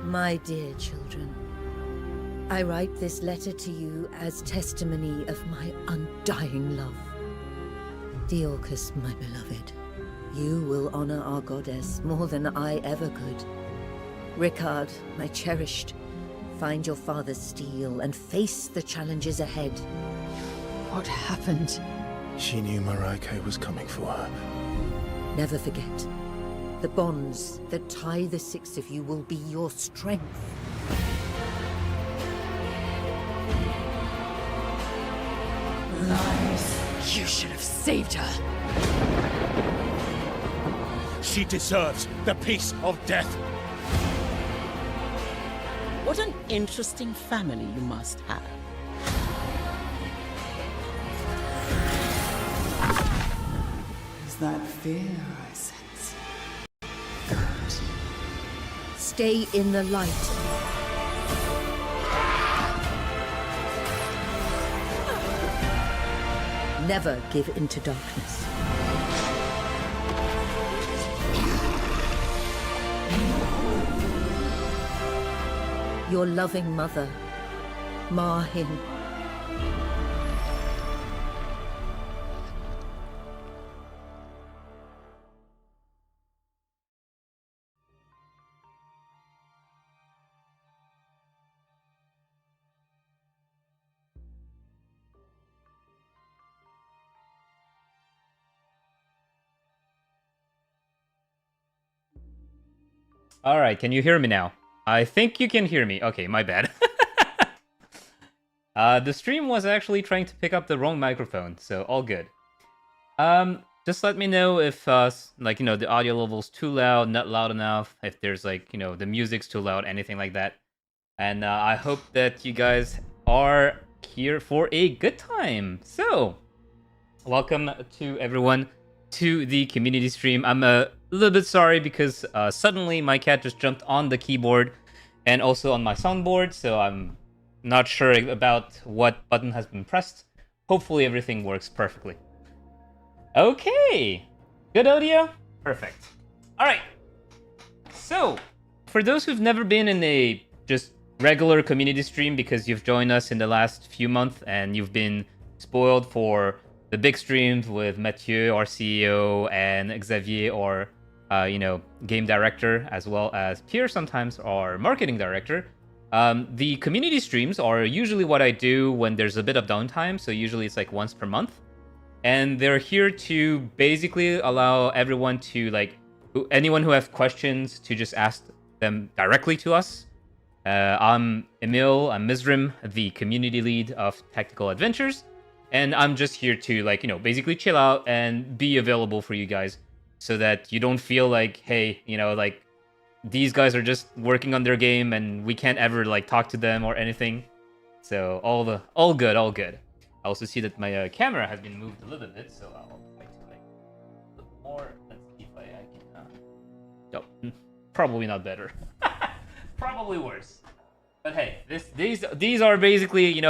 My dear children, I write this letter to you as testimony of my undying love. Deorcus, my beloved, you will honor our goddess more than I ever could. Ricard, my cherished, find your father's steel and face the challenges ahead. What happened? She knew Marike was coming for her. Never forget, the bonds that tie the six of you will be your strength. Lies. You should have saved her. She deserves the peace of death. What an interesting family you must have. Is that fear I sense? Good. Stay in the light. Never give in to darkness. Your loving mother, Marhin. All right, can you hear me now? I think you can hear me. Okay, my bad. The stream was actually trying to pick up the wrong microphone, so all good. Just let me know if, the audio level's too loud, not loud enough, if there's, the music's too loud, anything like that. And I hope that you guys are here for a good time. So, welcome to everyone to the community stream. I'm a little bit sorry because suddenly my cat just jumped on the keyboard and also on my soundboard, so I'm not sure about what button has been pressed. Hopefully everything works perfectly. Okay, good audio? Perfect. All right, so for those who've never been in a just regular community stream because you've joined us in the last few months and you've been spoiled for the big streams with Mathieu, our CEO, and Xavier, our game director, as well as Pierre, sometimes our marketing director. The community streams are usually what I do when there's a bit of downtime, so usually it's like once per month. And they're here to basically allow everyone to, anyone who has questions to just ask them directly to us. I'm Emil, I'm Mizrim, the community lead of Tactical Adventures. And I'm just here to, basically chill out and be available for you guys so that you don't feel like, hey, these guys are just working on their game and we can't ever, talk to them or anything. So, all good. I also see that my camera has been moved a little bit, so I'll try to, look more. Let's see if I can, probably not better. Probably worse. But hey, these are basically,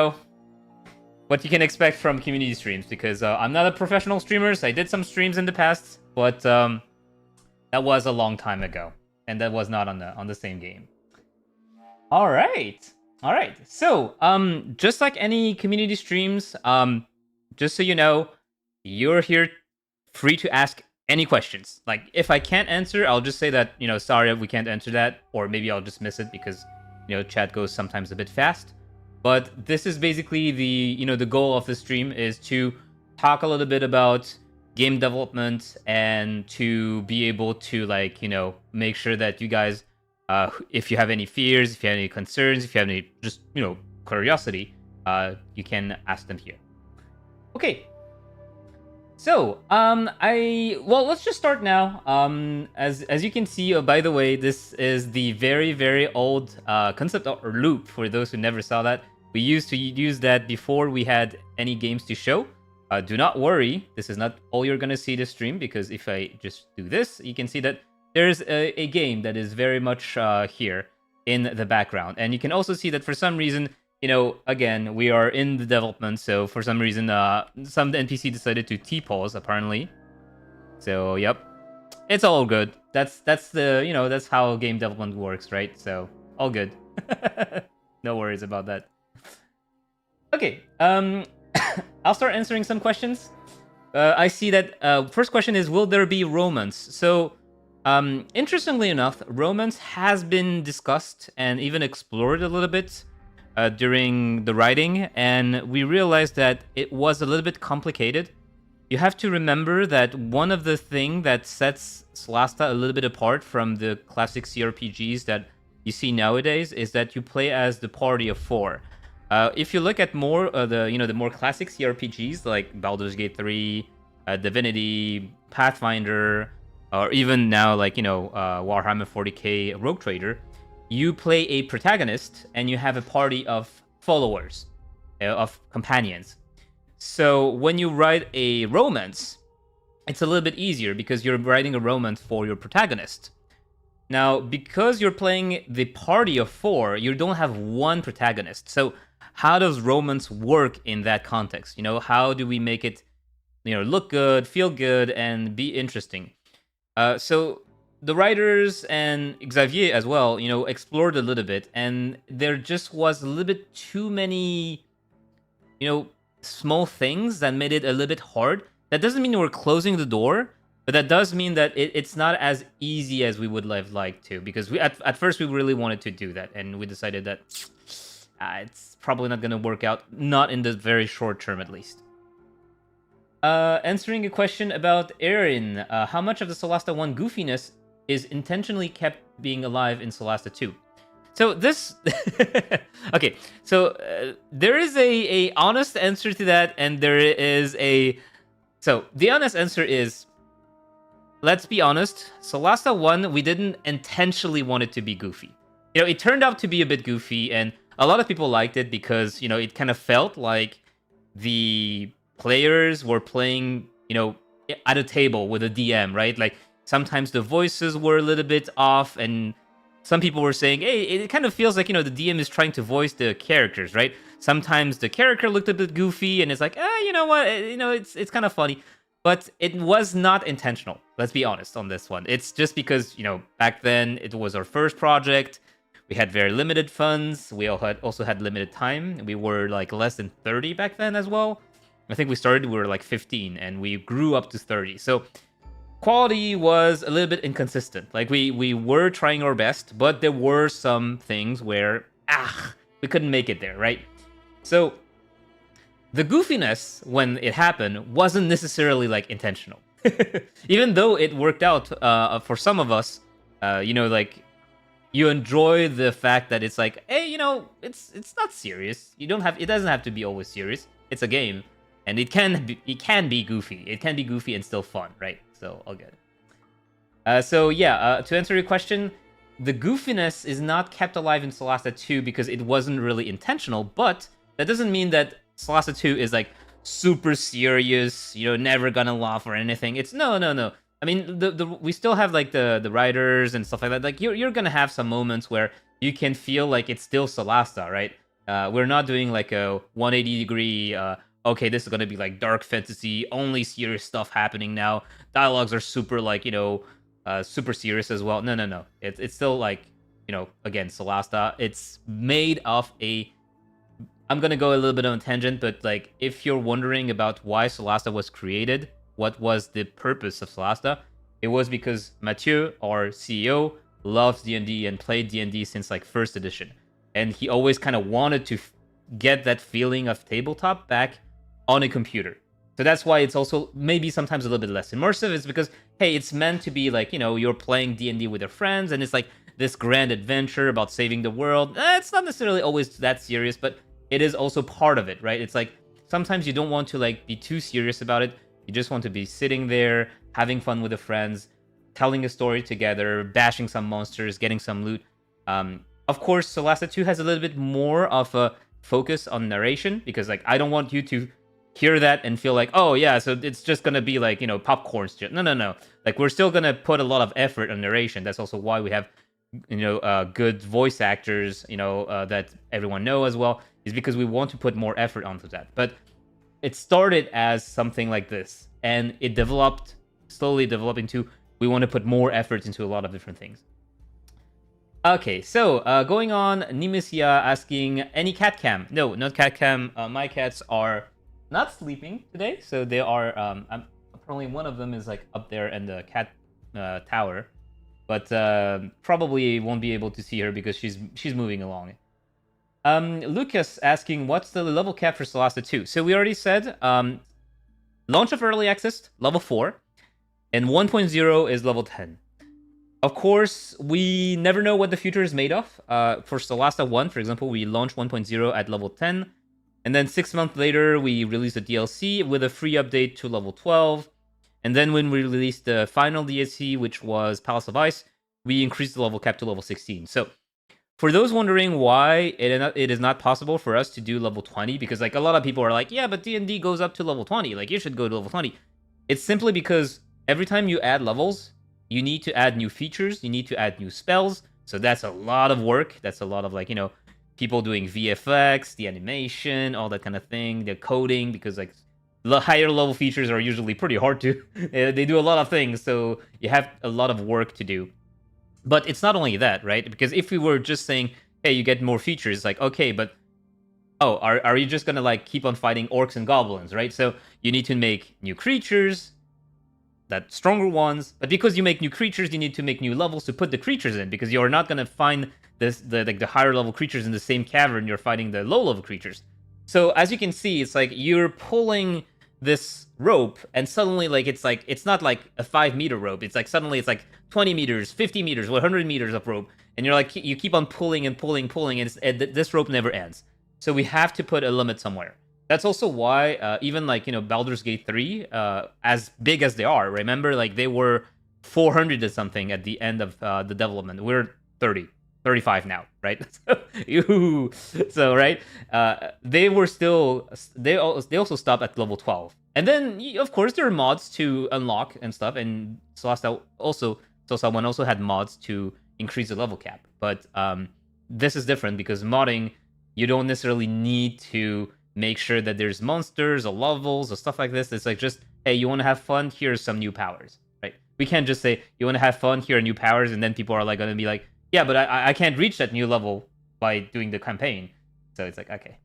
what you can expect from community streams, because I'm not a professional streamer, so I did some streams in the past, but that was a long time ago, and that was not on the same game. All right. So, just like any community streams, just so you know, you're here free to ask any questions. Like, if I can't answer, I'll just say that, sorry, we can't answer that, or maybe I'll just miss it because, chat goes sometimes a bit fast. But this is basically the goal of the stream is to talk a little bit about game development and to be able to make sure that you guys, if you have any fears, if you have any concerns, if you have any just curiosity, you can ask them here. Okay. So let's just start now. As you can see, by the way, this is the very, very old concept or loop for those who never saw that. We used to use that before we had any games to show. Do not worry, this is not all you're gonna see this stream, because if I just do this, you can see that there's a game that is very much here in the background. And you can also see that for some reason, again, we are in the development, so for some reason, some NPC decided to T-pause, apparently. So, yep. It's all good. That's the, that's how game development works, right? So, all good. No worries about that. Okay, I'll start answering some questions. I see that first question is, will there be romance? So, interestingly enough, romance has been discussed and even explored a little bit during the writing, and we realized that it was a little bit complicated. You have to remember that one of the things that sets Solasta a little bit apart from the classic CRPGs that you see nowadays is that you play as the party of 4. If you look at more the more classic CRPGs like Baldur's Gate 3, Divinity, Pathfinder, or even now like Warhammer 40k Rogue Trader, you play a protagonist and you have a party of followers, of companions. So when you write a romance, it's a little bit easier because you're writing a romance for your protagonist. Now, because you're playing the party of 4, you don't have one protagonist. So how does romance work in that context? How do we make it, look good, feel good, and be interesting? So the writers and Xavier as well, explored a little bit, and there just was a little bit too many, small things that made it a little bit hard. That doesn't mean we're closing the door, but that does mean that it's not as easy as we would have liked to, because we at first we really wanted to do that, and we decided that it's probably not going to work out, not in the very short term at least. Answering a question about Erin, how much of the Solasta 1 goofiness is intentionally kept being alive in Solasta 2? So this... okay, so there is a honest answer to that, and there is a... So the honest answer is, let's be honest, Solasta 1, we didn't intentionally want it to be goofy. It turned out to be a bit goofy, and a lot of people liked it because, it kind of felt like the players were playing, at a table with a DM, right? Like, sometimes the voices were a little bit off, and some people were saying, hey, it kind of feels like, the DM is trying to voice the characters, right? Sometimes the character looked a bit goofy, and it's like, you know what, it's kind of funny. But it was not intentional, let's be honest on this one. It's just because, back then, it was our first project. We had very limited funds. We also had limited time. We were like less than 30 back then as well. I think we were like 15, and we grew up to 30. So quality was a little bit inconsistent. Like we were trying our best, but there were some things where we couldn't make it there, right? So the goofiness when it happened wasn't necessarily like intentional. Even though it worked out for some of us, like you enjoy the fact that it's like, hey, it's not serious. It doesn't have to be always serious. It's a game, and it can be goofy. It can be goofy and still fun, right? So all good. To answer your question, the goofiness is not kept alive in Solasta 2 because it wasn't really intentional, but that doesn't mean that Solasta 2 is like super serious, never gonna laugh or anything. It's no. I mean, we still have like the writers and stuff like that. Like you're gonna have some moments where you can feel like it's still Solasta, right? We're not doing like a 180 degree. Okay, this is gonna be like dark fantasy, only serious stuff happening now. Dialogues are super like super serious as well. No. It's still like again Solasta. It's made of a. I'm gonna go a little bit on a tangent, but like if you're wondering about why Solasta was created, what was the purpose of Solasta? It was because Mathieu, our CEO, loves D&D and played D&D since like first edition, and he always kind of wanted to get that feeling of tabletop back on a computer. So that's why it's also maybe sometimes a little bit less immersive. It's because, hey, it's meant to be like, you're playing D&D with your friends, and it's like this grand adventure about saving the world. It's not necessarily always that serious, but it is also part of it, right? It's like sometimes you don't want to like be too serious about it. You just want to be sitting there, having fun with the friends, telling a story together, bashing some monsters, getting some loot. Of course, Solasta 2 has a little bit more of a focus on narration, because like I don't want you to hear that and feel like, oh yeah, so it's just gonna be like, popcorn shit. No. Like we're still gonna put a lot of effort on narration. That's also why we have, good voice actors, that everyone know as well, is because we want to put more effort onto that. But it started as something like this, and it slowly developed into, we want to put more effort into a lot of different things. Okay, so going on, Nemesia asking, any cat cam? No, not cat cam. My cats are not sleeping today, so they are. Apparently one of them is like up there in the cat tower, but probably won't be able to see her because she's moving along. Lucas asking, what's the level cap for Solasta 2? So we already said, launch of early access, level 4, and 1.0 is level 10. Of course, we never know what the future is made of. For Solasta 1, for example, we launched 1.0 at level 10, and then 6 months later, we released a DLC with a free update to level 12. And then when we released the final DLC, which was Palace of Ice, we increased the level cap to level 16. So for those wondering why it is not possible for us to do level 20, because like a lot of people are like, yeah, but D&D goes up to level 20, like you should go to level 20. It's simply because every time you add levels, you need to add new features, you need to add new spells, so that's a lot of work. That's a lot of like, people doing VFX, the animation, all that kind of thing, the coding, because like the higher level features are usually pretty hard to, they do a lot of things, so you have a lot of work to do. But it's not only that, right? Because if we were just saying, hey, you get more features, like, okay, but, oh, are you just gonna, like, keep on fighting orcs and goblins, right? So you need to make new creatures, that stronger ones, but because you make new creatures, you need to make new levels to put the creatures in, because you're not gonna find the higher level creatures in the same cavern you're fighting the low level creatures. So as you can see, it's like you're pulling this rope, and suddenly it's not like a 5-meter rope. It's like suddenly it's like 20 meters, 50 meters, 100 meters of rope, and you're like you keep on pulling and pulling, and this rope never ends. So we have to put a limit somewhere. That's also why even like Baldur's Gate 3, as big as they are, remember like they were 400 or something at the end of the development. We're 35 now, right? So right, they were still they also stopped at level 12, and then of course there are mods to unlock and stuff, and Solasta 1 also had mods to increase the level cap. But this is different because modding, you don't necessarily need to make sure that there's monsters or levels or stuff like this. It's like just, hey, you want to have fun? Here's some new powers, right? We can't just say you want to have fun, here are new powers, and then people are like going to be like, yeah, but I can't reach that new level by doing the campaign. So it's like, okay.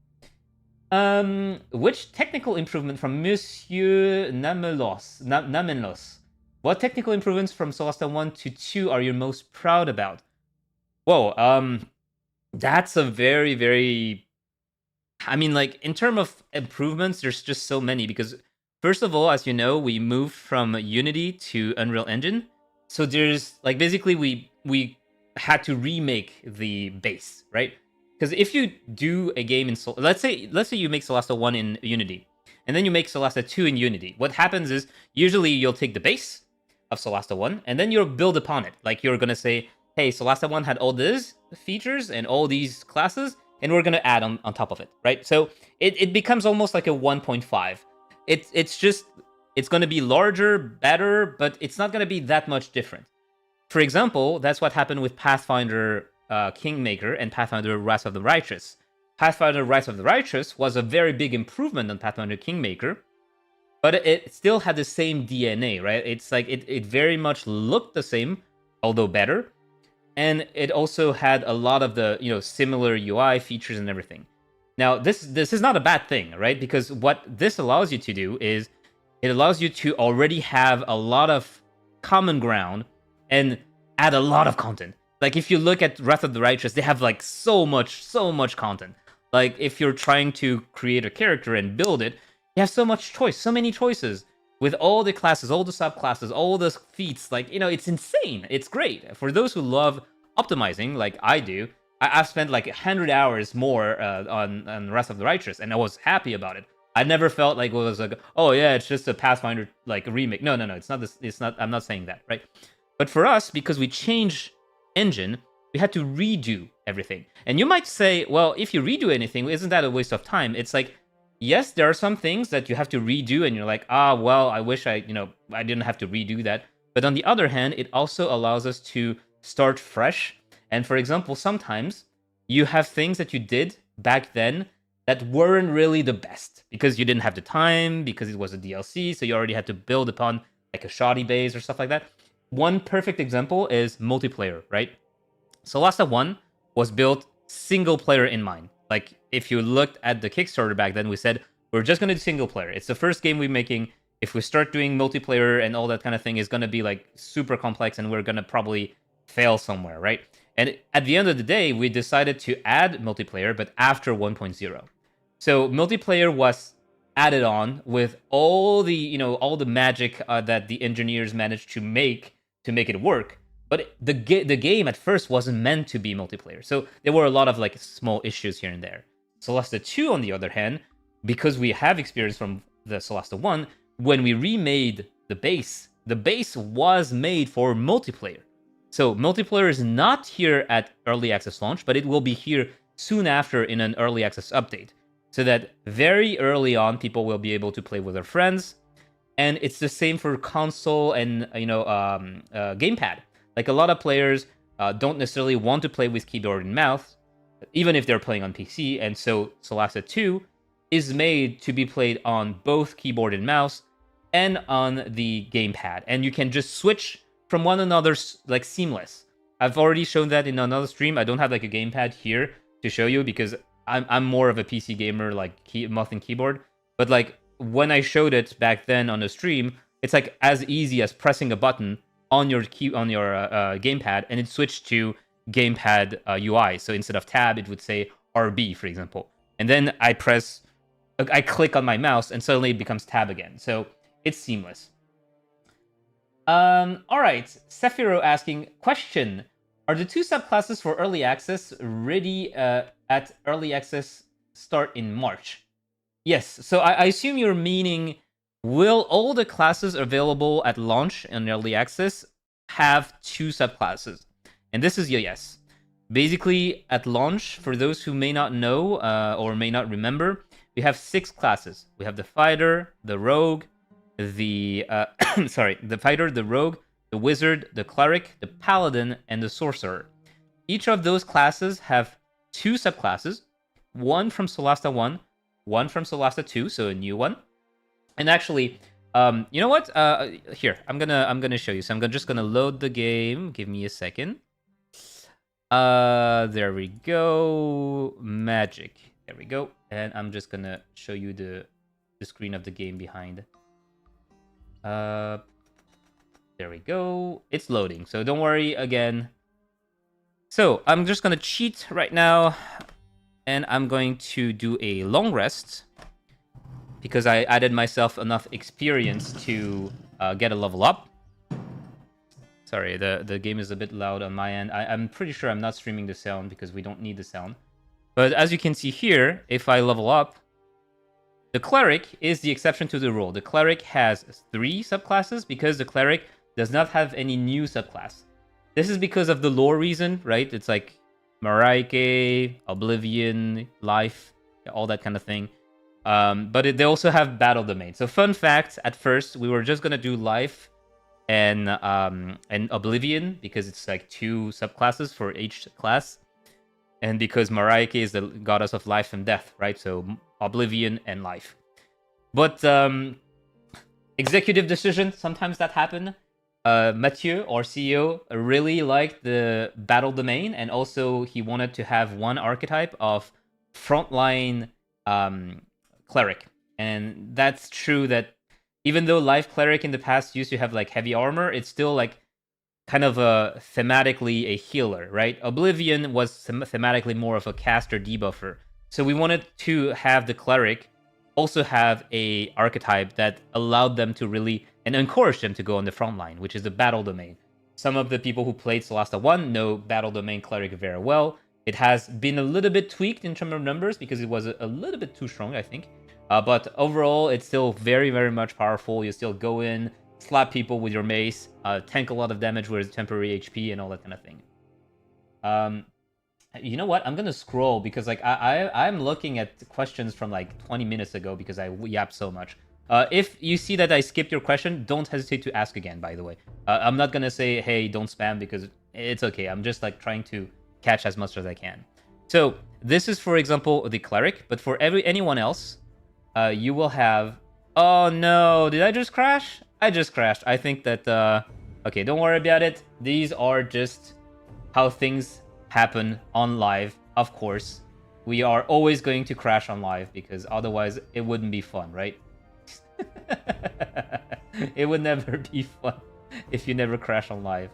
Which technical improvement from Monsieur Namenlos? What technical improvements from Solasta 1 to 2 are you most proud about? Whoa, that's a very, very... I mean, like, in terms of improvements, there's just so many, because first of all, as you know, we moved from Unity to Unreal Engine. So there's, like, basically we had to remake the base, right? Because if you do a game in let's say you make Solasta 1 in Unity, and then you make Solasta 2 in Unity, what happens is usually you'll take the base of Solasta 1, and then you'll build upon it. Like, you're gonna say, hey, Solasta 1 had all these features and all these classes, and we're gonna add on top of it, right? So it becomes almost like a 1.5. It's gonna be larger, better, but it's not gonna be that much different. For example, that's what happened with Pathfinder Kingmaker and Pathfinder Wrath of the Righteous. Pathfinder Wrath of the Righteous was a very big improvement on Pathfinder Kingmaker, but it still had the same DNA, right? It's like it very much looked the same, although better, and it also had a lot of the similar UI features and everything. Now, this is not a bad thing, right? Because what this allows you to do is it allows you to already have a lot of common ground and add a lot of content. Like, if you look at Wrath of the Righteous, they have like so much content. Like, if you're trying to create a character and build it, you have so much choice, so many choices with all the classes, all the subclasses, all the feats. Like, it's insane. It's great. For those who love optimizing, like I do, I've spent like 100 hours more on Wrath of the Righteous, and I was happy about it. I never felt like it was like, oh yeah, it's just a Pathfinder like remake. No, it's not this. It's not. I'm not saying that, right? But for us, because we changed engine, we had to redo everything. And you might say, well, if you redo anything, isn't that a waste of time? It's like, yes, there are some things that you have to redo, and you're like, well, I wish I didn't have to redo that. But on the other hand, it also allows us to start fresh. And for example, sometimes you have things that you did back then that weren't really the best because you didn't have the time, because it was a DLC, so you already had to build upon like a shoddy base or stuff like that. One perfect example is multiplayer, right? Solasta 1 was built single player in mind. Like, if you looked at the Kickstarter back then, we said, we're just going to do single player. It's the first game we're making. If we start doing multiplayer and all that kind of thing, it's going to be like super complex and we're going to probably fail somewhere, right? And at the end of the day, we decided to add multiplayer, but after 1.0. So multiplayer was added on with all the, all the magic that the engineers managed to make it work. But the game at first wasn't meant to be multiplayer. So there were a lot of like small issues here and there. Solasta 2, on the other hand, because we have experience from the Solasta 1, when we remade the base was made for multiplayer. So multiplayer is not here at early access launch, but it will be here soon after in an early access update. So that very early on, people will be able to play with their friends. And it's the same for console and, gamepad. Like, a lot of players don't necessarily want to play with keyboard and mouse, even if they're playing on PC. And so Solasta 2 is made to be played on both keyboard and mouse and on the gamepad. And you can just switch from one another like seamless. I've already shown that in another stream. I don't have like a gamepad here to show you because I'm more of a PC gamer, like mouse and keyboard. But like when I showed it back then on the stream, it's like as easy as pressing a button on your gamepad, and it switched to gamepad UI. So instead of tab, it would say RB, for example. And then I click on my mouse, and suddenly it becomes tab again. So it's seamless. All right, Sephiro asking, question, are the 2 subclasses for early access ready at early access start in March? Yes, so I assume you're meaning, will all the classes available at launch in early access have 2 subclasses? And this is a yes. Basically, at launch, for those who may not know or may not remember, we have 6 classes. We have the fighter, the rogue, the fighter, the rogue, the wizard, the cleric, the paladin, and the sorcerer. Each of those classes have 2 subclasses, one from Solasta 1, one from Solasta 2, so a new one. And actually, you know what? Here, I'm gonna show you. So I'm just gonna load the game. Give me a second. There we go. Magic. There we go. And I'm just gonna show you the screen of the game behind. There we go. It's loading, so don't worry again. So I'm just gonna cheat right now, and I'm going to do a long rest because I added myself enough experience to get a level up. Sorry, the game is a bit loud on my end. I'm pretty sure I'm not streaming the sound because we don't need the sound. But as you can see here, if I level up, the cleric is the exception to the rule. The cleric has 3 subclasses because the cleric does not have any new subclass. This is because of the lore reason, right? It's like Marike, Oblivion, Life, all that kind of thing. But they also have Battle Domain. So fun fact, at first, we were just going to do Life and Oblivion because it's like 2 subclasses for each class. And because Marike is the goddess of life and death, right? So Oblivion and Life. But executive decision, sometimes that happen. Mathieu, our CEO, really liked the Battle Domain, and also he wanted to have one archetype of frontline cleric. And that's true that even though Life Cleric in the past used to have like heavy armor, it's still like kind of thematically a healer, right? Oblivion was thematically more of a caster debuffer. So we wanted to have the cleric also have a archetype that allowed them to really, and encourage them to go on the front line, which is the Battle Domain. Some of the people who played Solasta 1 know Battle Domain Cleric very well. It has been a little bit tweaked in terms of numbers because it was a little bit too strong, I think. But overall, it's still very, very much powerful. You still go in, slap people with your mace, tank a lot of damage with temporary HP and all that kind of thing. You know what? I'm gonna scroll because like I'm looking at the questions from like 20 minutes ago because I yapped so much. If you see that I skipped your question, don't hesitate to ask again, by the way. I'm not gonna say, hey, don't spam because it's okay. I'm just like trying to catch as much as I can. So this is, for example, the cleric, but for anyone else, you will have... Oh no, did I just crash? I just crashed. I think that, okay, don't worry about it. These are just how things happen on live, of course. We are always going to crash on live because otherwise it wouldn't be fun, right? It would never be fun if you never crash on live.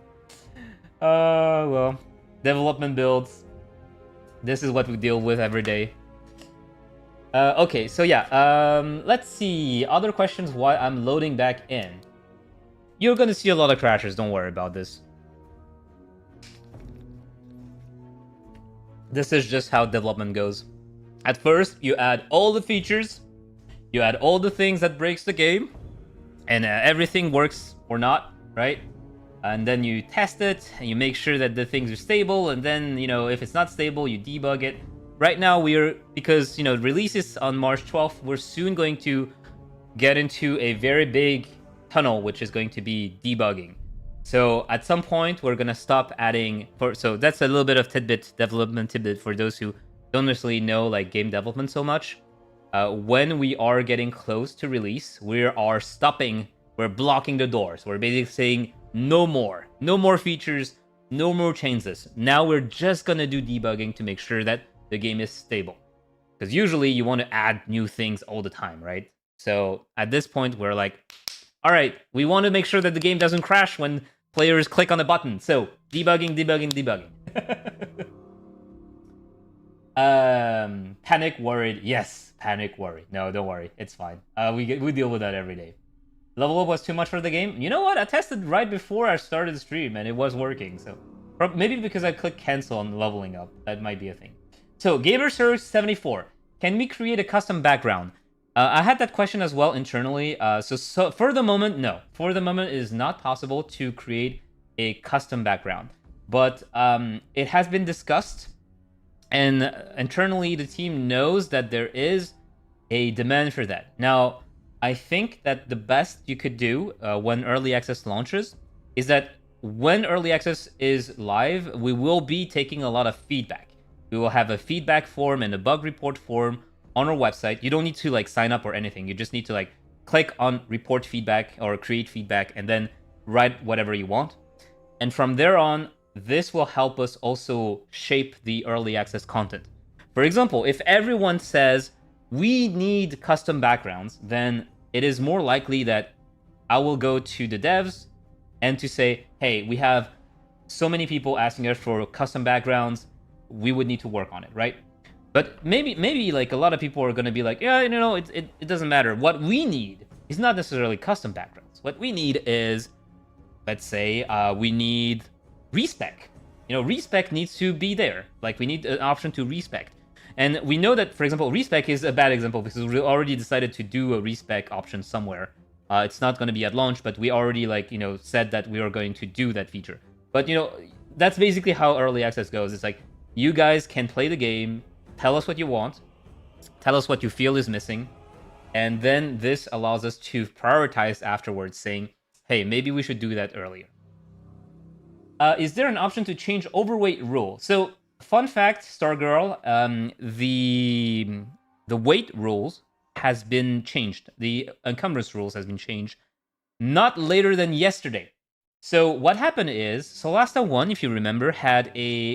Well, development builds. This is what we deal with every day. Okay, so yeah, let's see. Other questions while I'm loading back in. You're gonna see a lot of crashes, don't worry about this. This is just how development goes. At first, you add all the features, you add all the things that breaks the game, and everything works or not, right? And then you test it, and you make sure that the things are stable, and then, you know, if it's not stable, you debug it. Right now, because, you know, releases on March 12th, we're soon going to get into a very big tunnel, which is going to be debugging. So at some point, we're going to stop adding... So that's a little bit of development tidbit for those who don't necessarily know like game development so much. When we are getting close to release, we are stopping, we're blocking the doors. We're basically saying no more features, no more changes. Now we're just going to do debugging to make sure that the game is stable. Because usually you want to add new things all the time, right? So at this point, we're like, all right, we want to make sure that the game doesn't crash when players click on the button. So debugging. Panic, worried. Yes, panic, worried. No, don't worry. It's fine. We deal with that every day. Level up was too much for the game. You know what? I tested right before I started the stream and it was working. So maybe because I clicked cancel on leveling up. That might be a thing. So GamerSearch74. Can we create a custom background? I had that question as well internally. So for the moment, no. For the moment, it is not possible to create a custom background. But it has been discussed. And internally, the team knows that there is a demand for that. Now, I think that the best you could do when Early Access launches is that when Early Access is live, we will be taking a lot of feedback. We will have a feedback form and a bug report form on our website. You don't need to like sign up or anything. You just need to like click on report feedback or create feedback and then write whatever you want. And from there on, this will help us also shape the early access content. For example, if everyone says we need custom backgrounds, then it is more likely that I will go to the devs and to say, hey, we have so many people asking us for custom backgrounds. We would need to work on it, right? But maybe like a lot of people are going to be like, yeah, it doesn't matter. What we need is not necessarily custom backgrounds. What we need is, let's say, we need respec. Respec needs to be there. Like we need an option to respec. And we know that, for example, respec is a bad example because we already decided to do a respec option somewhere. It's not going to be at launch, but we already said that we are going to do that feature. But that's basically how early access goes. It's like you guys can play the game, tell us what you want, tell us what you feel is missing, and then this allows us to prioritize afterwards, saying, hey, maybe we should do that earlier. Is there an option to change overweight rule? So, fun fact, Stargirl, the weight rules has been changed. The encumbrance rules has been changed not later than yesterday. So what happened is Solasta 1, if you remember,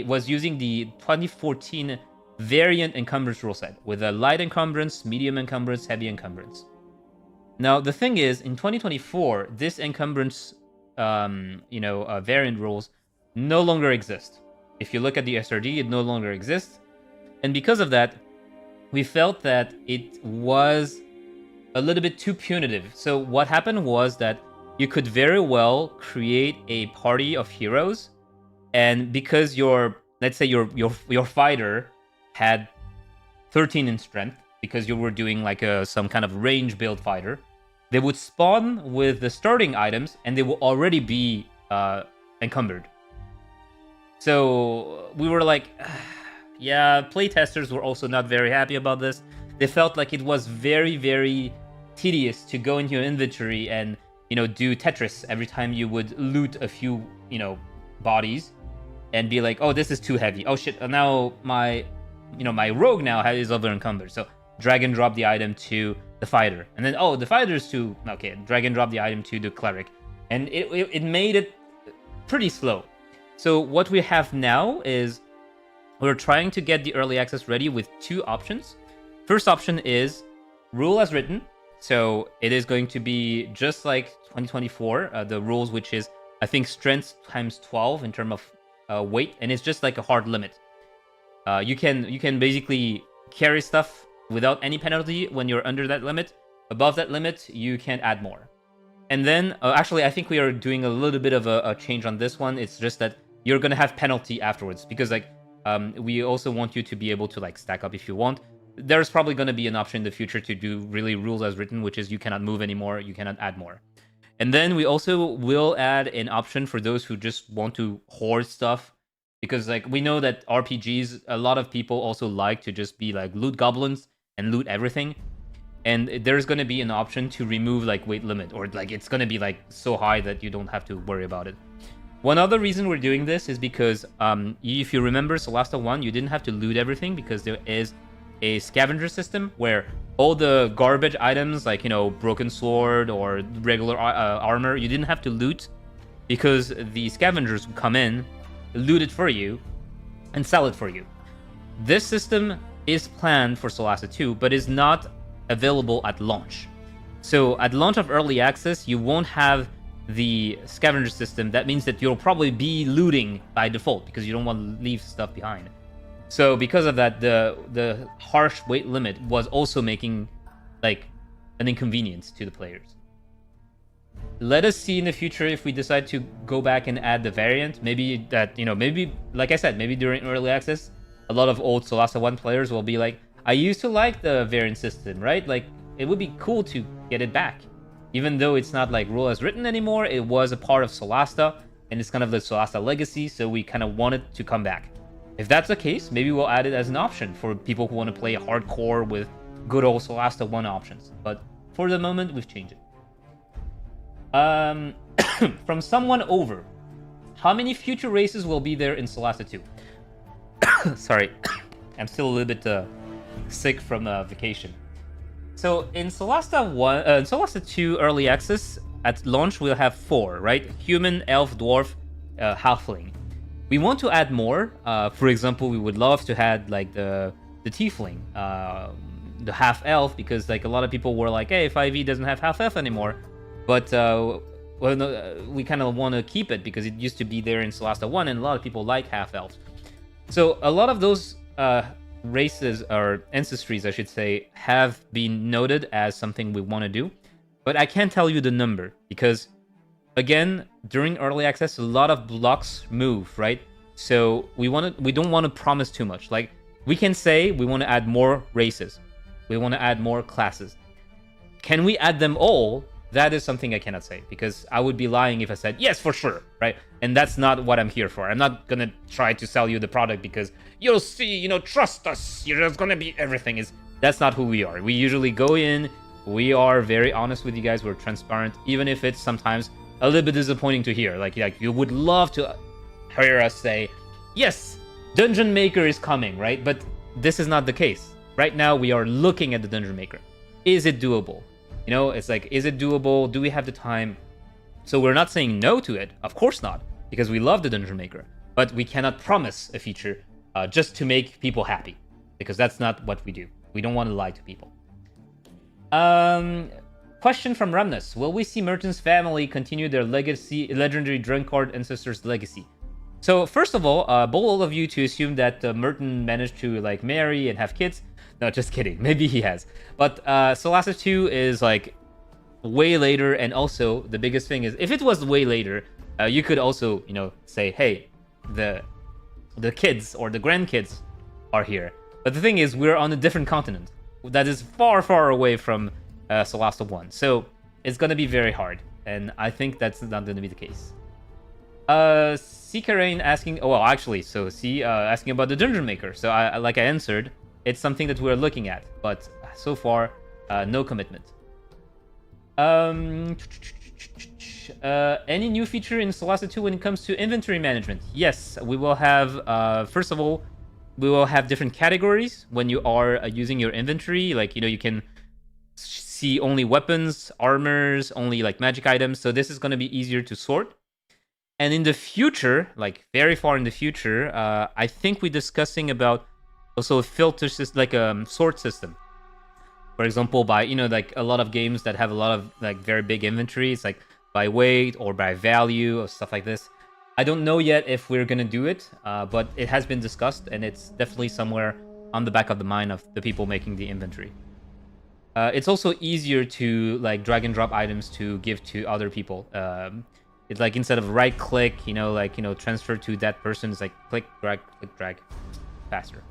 was using the 2014 variant encumbrance rule set with a light encumbrance, medium encumbrance, heavy encumbrance. Now the thing is, in 2024, this encumbrance variant rules no longer exist. If you look at the SRD, it no longer exists. And because of that, we felt that it was a little bit too punitive. So what happened was that you could very well create a party of heroes, and because let's say your fighter had 13 in strength, because you were doing like some kind of range build fighter, they would spawn with the starting items and they will already be encumbered. So we were like, yeah, playtesters were also not very happy about this. They felt like it was very, very tedious to go into your inventory and do Tetris every time you would loot a few bodies and be like, oh, this is too heavy. Oh shit, now my rogue now is over encumbered. So drag and drop the item to the fighter, and then the fighter's too okay. Drag and drop the item to the cleric, and it made it pretty slow. So what we have now is we're trying to get the early access ready with 2 options. First option is rule as written. So it is going to be just like 2024, the rules, which is, I think, strength times 12 in terms of weight, and it's just like a hard limit. You can basically carry stuff without any penalty when you're under that limit. Above that limit, you can add more. And then, actually, I think we are doing a little bit of a change on this one. It's just that you're gonna have penalty afterwards, because like we also want you to be able to like stack up if you want. There's probably gonna be an option in the future to do really rules as written, which is you cannot move anymore, you cannot add more. And then we also will add an option for those who just want to hoard stuff, because like we know that RPGs, a lot of people also like to just be like loot goblins and loot everything. And there's going to be an option to remove like weight limit, or like it's going to be like so high that you don't have to worry about it. One other reason we're doing this is because if you remember Solasta 1, you didn't have to loot everything because there is a scavenger system where all the garbage items, like, you know, broken sword or regular armor, you didn't have to loot because the scavengers would come in, loot it for you, and sell it for you. This system is planned for Solasta 2, but is not available at launch. So at launch of early access, you won't have the scavenger system. That means that you'll probably be looting by default because you don't want to leave stuff behind. So because of that, the harsh weight limit was also making like an inconvenience to the players. Let us see in the future if we decide to go back and add the variant. Maybe that, you know, maybe, like I said, maybe during early access, a lot of old Solasta 1 players will be like, I used to like the variant system, right? Like, it would be cool to get it back. Even though it's not like rule as written anymore, it was a part of Solasta, and it's kind of the Solasta legacy, so we kind of want it to come back. If that's the case, maybe we'll add it as an option for people who want to play hardcore with good old Solasta 1 options. But for the moment, we've changed it. From someone over, how many future races will be there in Solasta 2? Sorry, I'm still a little bit sick from vacation. So in Solasta 2 early access, at launch we'll have 4, right? Human, elf, dwarf, halfling. We want to add more. For example, we would love to add like the tiefling, the half elf, because like a lot of people were like, hey, 5e doesn't have half elf anymore. But well, no, we kind of want to keep it because it used to be there in Solasta 1, and a lot of people like half elves. So a lot of those races, or ancestries I should say, have been noted as something we want to do, but I can't tell you the number because, again, during early access a lot of blocks move, right? So we don't want to promise too much. Like, we can say we want to add more races, we want to add more classes. Can we add them all? That is something I cannot say, because I would be lying if I said yes for sure, right? And that's not what I'm here for. I'm not gonna try to sell you the product because you'll see, you know, trust us, there's gonna be everything. That's not who we are. We usually go in, we are very honest with you guys, we're transparent, even if it's sometimes a little bit disappointing to hear. Like you would love to hear us say, yes, Dungeon Maker is coming, right? But this is not the case. Right now, we are looking at the Dungeon Maker. Is it doable? You know, it's like, is it doable? Do we have the time? So we're not saying no to it. Of course not, because we love the Dungeon Maker. But we cannot promise a feature just to make people happy, because that's not what we do. We don't want to lie to people. Question from Ramnus. Will we see Merton's family continue their legendary Drunkard ancestors legacy? So first of all, bold of you to assume that Merton managed to like marry and have kids. No, just kidding. Maybe he has. But Solasta 2 is like way later, and also the biggest thing is if it was way later, you could also, you know, say, hey, the kids or the grandkids are here. But the thing is, we're on a different continent that is far, far away from Solasta 1. So it's gonna be very hard, and I think that's not gonna be the case. Sikarain asking, oh, well, actually, so asking about the Dungeon Maker. So I answered, it's something that we're looking at, but so far, no commitment. Any new feature in Solasta 2 when it comes to inventory management? Yes, we will have, first of all, we will have different categories when you are using your inventory. Like, you know, you can see only weapons, armors, only like magic items. So this is going to be easier to sort. And in the future, like very far in the future, I think we're discussing about also a filter system, like a sort system. For example, by, like a lot of games that have a lot of like very big inventories, like by weight or by value or stuff like this. I don't know yet if we're gonna do it, but it has been discussed, and it's definitely somewhere on the back of the mind of the people making the inventory. It's also easier to like drag and drop items to give to other people. It's like instead of right click, transfer to that person, it's like click, drag, faster.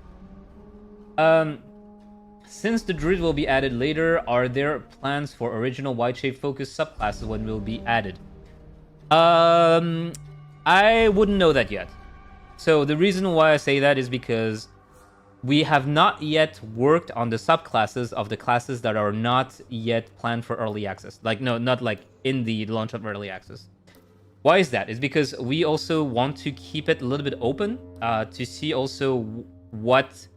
Since the druid will be added later, are there plans for original white shape focused subclasses when will be added? I wouldn't know that yet. So the reason why I say that is because we have not yet worked on the subclasses of the classes that are not yet planned for early access. Like, no, not like in the launch of early access. Why is that? It's because we also want to keep it a little bit open to see also what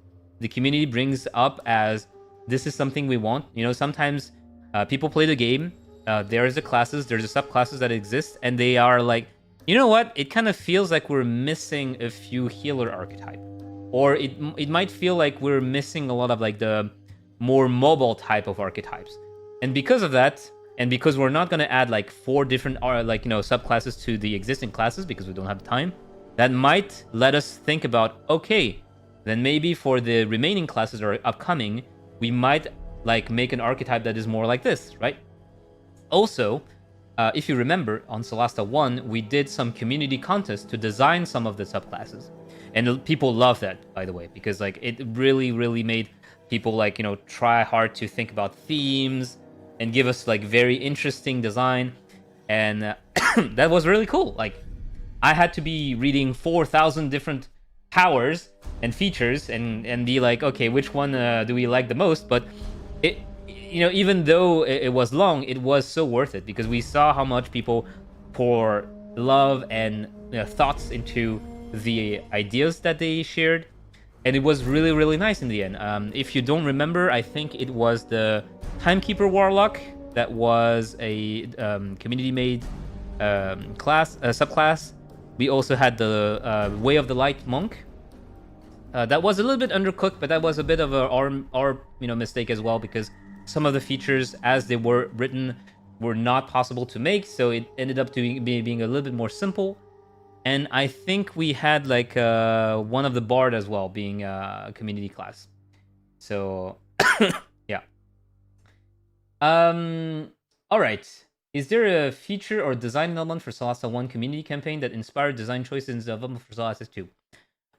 the community brings up as this is something we want. Sometimes people play the game, there's the classes, there's the subclasses that exist, and they are like, you know what? It kind of feels like we're missing a few healer archetype. Or it might feel like we're missing a lot of like the more mobile type of archetypes. And because of that, and because we're not going to add like 4 different subclasses to the existing classes because we don't have time, that might let us think about, okay, then maybe for the remaining classes that are upcoming, we might like make an archetype that is more like this, right? Also, if you remember, on Solasta 1, we did some community contests to design some of the subclasses. And people love that, by the way, because like it really, really made people like, try hard to think about themes and give us like very interesting design. And that was really cool. Like, I had to be reading 4,000 different powers and features and be like, okay, which one do we like the most? But it, even though it was long, it was so worth it because we saw how much people pour love and thoughts into the ideas that they shared, and it was really, really nice in the end. If you don't remember, I think it was the Timekeeper Warlock that was a community-made subclass. We also had the Way of the Light Monk. That was a little bit undercooked, but that was a bit of our mistake as well, because some of the features as they were written were not possible to make, so it ended up being a little bit more simple. And I think we had like one of the Bard as well being a community class. So yeah. All right. Is there a feature or design element for Solasta 1 community campaign that inspired design choices in development for Solasta 2?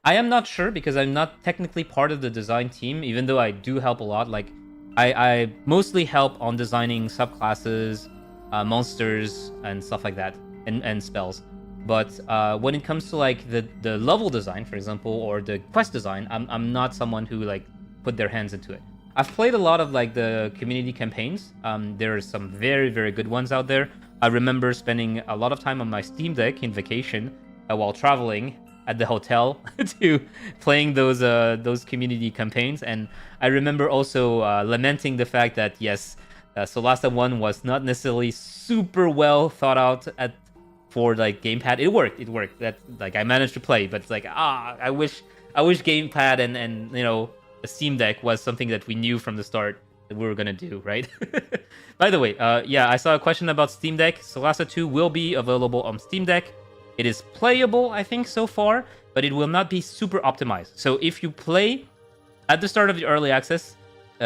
I am not sure because I'm not technically part of the design team, even though I do help a lot. Like, I mostly help on designing subclasses, monsters, and stuff like that, and spells. But when it comes to like the level design, for example, or the quest design, I'm not someone who like put their hands into it. I've played a lot of like the community campaigns. There are some very, very good ones out there. I remember spending a lot of time on my Steam Deck in vacation while traveling at the hotel to playing those community campaigns. And I remember also lamenting the fact that yes, Solasta 1 was not necessarily super well thought out for like gamepad. It worked. That like I managed to play, but it's like I wish gamepad and a Steam Deck was something that we knew from the start that we were gonna do, right? By the way, yeah, I saw a question about Steam Deck. Solasta 2 will be available on Steam Deck. It is playable, I think, so far, but it will not be super optimized. So if you play at the start of the early access,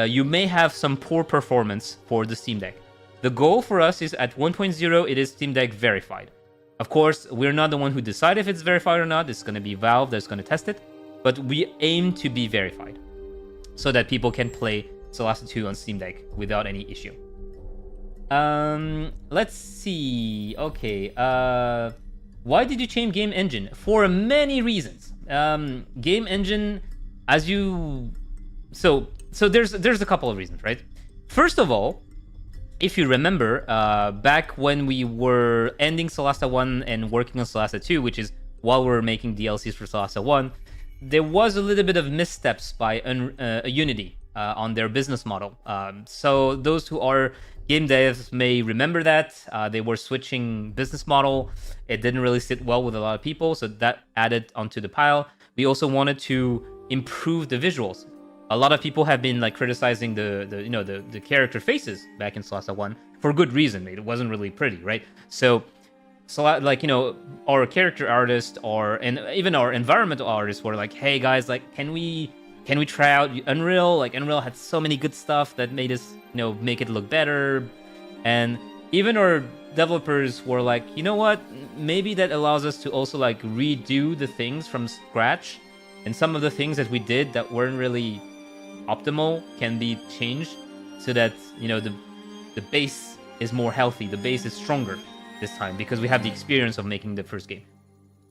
you may have some poor performance for the Steam Deck. The goal for us is at 1.0, it is Steam Deck verified. Of course, we're not the one who decide if it's verified or not. It's going to be Valve that's going to test it. But we aim to be verified so that people can play Solasta 2 on Steam Deck without any issue. Let's see. Okay. Why did you change game engine? For many reasons. Game engine, as you... So there's a couple of reasons, right? First of all, if you remember, back when we were ending Solasta 1 and working on Solasta 2, which is while we were making DLCs for Solasta 1, there was a little bit of missteps by Unity on their business model. So those who are game devs may remember that. They were switching business model. It didn't really sit well with a lot of people, so that added onto the pile. We also wanted to improve the visuals. A lot of people have been like criticizing the character faces back in Solasta 1 for good reason. It wasn't really pretty, right? So like, our character artist and even our environmental artists were like, hey guys, like, can we try out Unreal? Like, Unreal had so many good stuff that made us, make it look better. And even our developers were like, you know what? Maybe that allows us to also like redo the things from scratch. And some of the things that we did that weren't really optimal can be changed so that, the base is more healthy. The base is stronger this time because we have the experience of making the first game.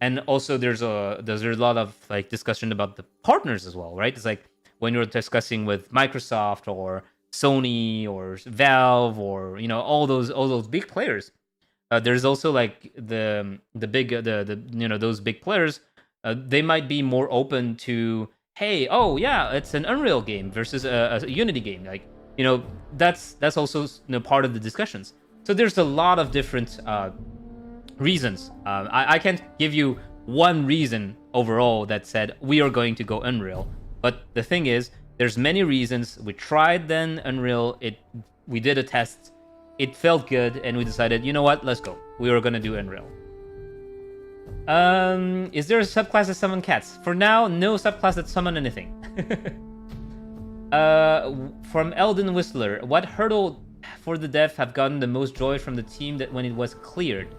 And also there's a lot of like discussion about the partners as well, right? It's like when you're discussing with Microsoft or Sony or Valve or all those big players. There's also like the those big players. They might be more open to, hey, oh yeah, it's an Unreal game versus a Unity game. Like that's also part of the discussions. So there's a lot of different reasons. I can't give you one reason overall that said we are going to go Unreal. But the thing is, there's many reasons. We tried then Unreal. We did a test. It felt good, and we decided, you know what? Let's go. We were gonna do Unreal. Is there a subclass that summon cats? For now, no subclass that summon anything. From Eldon Whistler, what hurdle for the dev have gotten the most joy from the team that when it was cleared?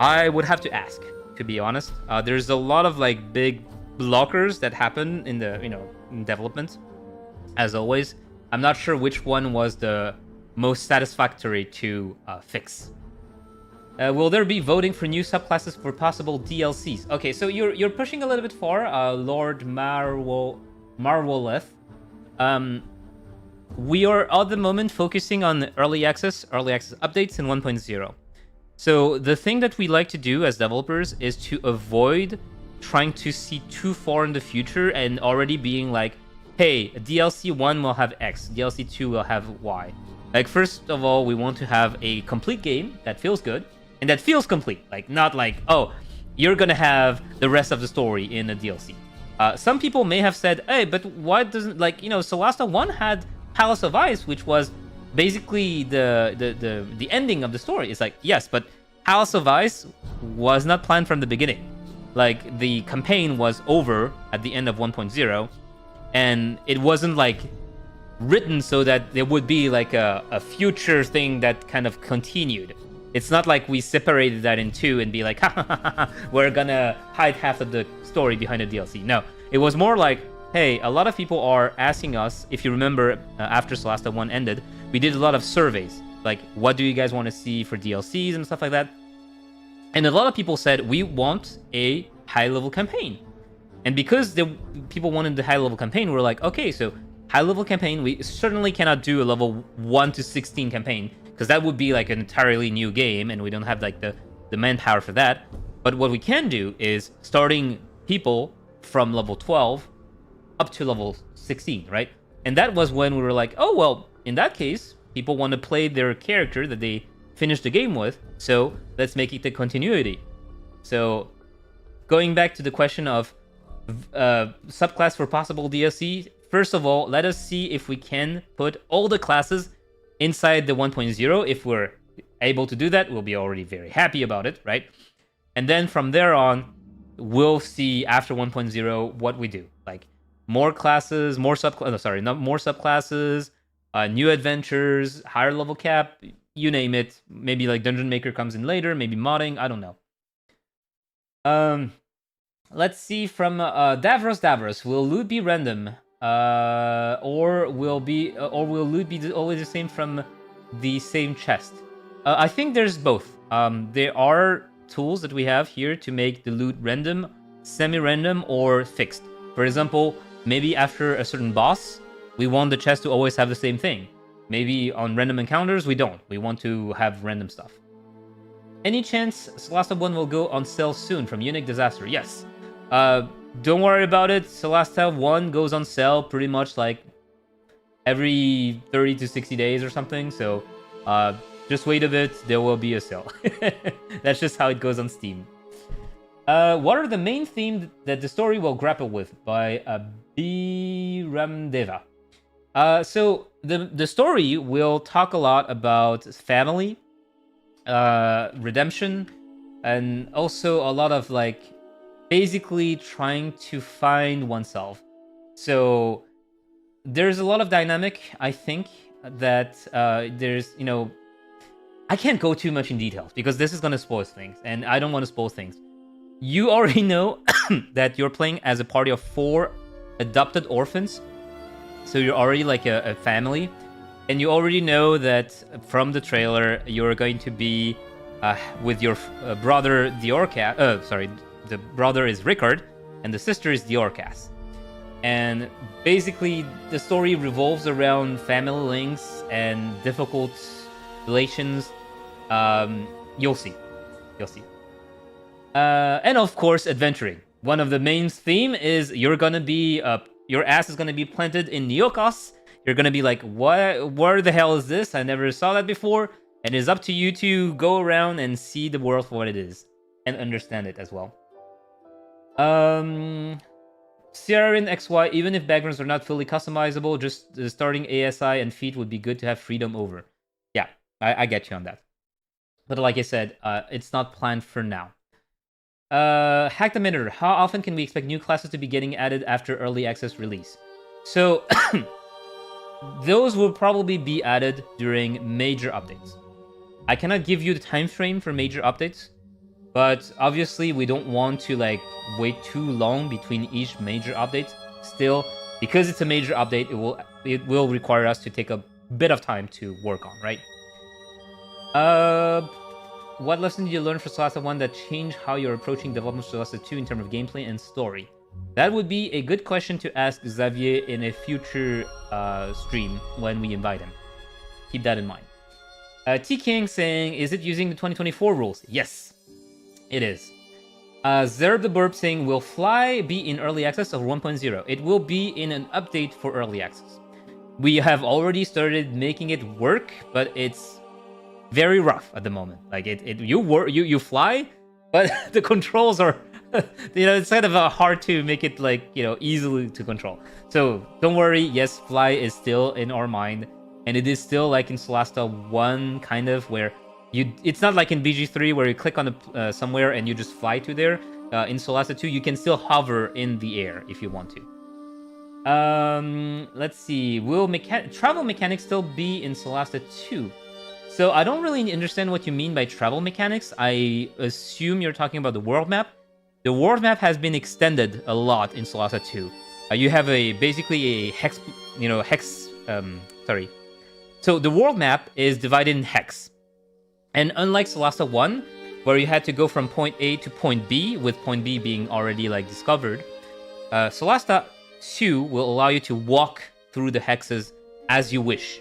I would have to ask, to be honest. There's a lot of like big blockers that happen in the in development, as always. I'm not sure which one was the most satisfactory to fix. Will there be voting for new subclasses for possible DLCs? Okay, so you're pushing a little bit far, Lord Marwoleth. We are at the moment focusing on early access updates in 1.0. So the thing that we like to do as developers is to avoid trying to see too far in the future and already being like, hey, DLC 1 will have X, DLC 2 will have Y. Like, first of all, we want to have a complete game that feels good and that feels complete. Like, not like, oh, you're gonna have the rest of the story in a DLC. Some people may have said, hey, but why doesn't, like, Solasta 1 had Palace of Ice, which was basically the ending of the story. It's like, yes, but Palace of Ice was not planned from the beginning. Like, the campaign was over at the end of 1.0, and it wasn't like written so that there would be like a future thing that kind of continued. It's not like we separated that in two and be like, ha, ha, ha, ha, we're gonna hide half of the story behind the DLC. No, it was more like, hey, a lot of people are asking us, if you remember, after Solasta 1 ended, we did a lot of surveys. Like, what do you guys want to see for DLCs and stuff like that? And a lot of people said, we want a high-level campaign. And because people wanted the high-level campaign, we're like, okay, so high-level campaign, we certainly cannot do a level 1 to 16 campaign, because that would be like an entirely new game, and we don't have like the manpower for that. But what we can do is starting people from level 12 up to level 16, right? And that was when we were like, oh, well, in that case, people want to play their character that they finished the game with, so let's make it a continuity. So going back to the question of subclass for possible DLC, first of all, let us see if we can put all the classes inside the 1.0. If we're able to do that, we'll be already very happy about it, right? And then from there on, we'll see after 1.0 what we do. Like, more classes, more subclasses, new adventures, higher level cap, you name it. Maybe like Dungeon Maker comes in later, maybe modding, I don't know. Let's see from Davros. Will loot be random, or will loot be always the same from the same chest? I think there's both. There are tools that we have here to make the loot random, semi-random, or fixed. For example, maybe after a certain boss, we want the chest to always have the same thing. Maybe on random encounters, we don't. We want to have random stuff. Any chance Solasta 1 will go on sale soon from Unique Disaster? Yes. Don't worry about it. Solasta 1 goes on sale pretty much like every 30 to 60 days or something. So just wait a bit, there will be a sale. That's just how it goes on Steam. What are the main themes that the story will grapple with? By B. Ramdeva. So the story will talk a lot about family, redemption, and also a lot of like basically trying to find oneself. So there's a lot of dynamic, I think, that there's, you know, I can't go too much in details because this is going to spoil things, and I don't want to spoil things. You already know that you're playing as a party of 4 adopted orphans. So you're already like a family. And you already know that from the trailer, you're going to be with your brother, Diorcas. The brother is Rickard, and the sister is Diorcas. And basically, the story revolves around family links and difficult relations. You'll see. And of course, adventuring. One of the main theme is you're gonna be your ass is gonna be planted in Niokos. You're gonna be like, where the hell is this? I never saw that before. And it's up to you to go around and see the world for what it is and understand it as well. CRN XY, even if backgrounds are not fully customizable, just starting ASI and feet would be good to have freedom over. Yeah, I get you on that. But like I said, it's not planned for now. Hack the Minotaur. How often can we expect new classes to be getting added after early access release? So, those will probably be added during major updates. I cannot give you the time frame for major updates, but obviously we don't want to like wait too long between each major update. Still, because it's a major update, it will require us to take a bit of time to work on, right? What lesson did you learn for Solasta 1 that changed how you're approaching development of Solasta 2 in terms of gameplay and story? That would be a good question to ask Xavier in a future stream when we invite him. Keep that in mind. T King saying, is it using the 2024 rules? Yes, it is. Zerb the Burp saying, will Fly be in early access or 1.0? It will be in an update for early access. We have already started making it work, but it's very rough at the moment. Like you fly, but the controls are, it's kind of hard to make it like, easily to control. So don't worry. Yes, Fly is still in our mind, and it is still like in Solasta 1 kind of where it's not like in BG3 where you click on somewhere and you just fly to there. In Solasta 2, you can still hover in the air if you want to. Let's see. Will travel mechanics still be in Solasta 2? So I don't really understand what you mean by travel mechanics. I assume you're talking about the world map. The world map has been extended a lot in Solasta 2. You have basically a hex, So the world map is divided in hex. And unlike Solasta 1, where you had to go from point A to point B, with point B being already like discovered, Solasta 2 will allow you to walk through the hexes as you wish.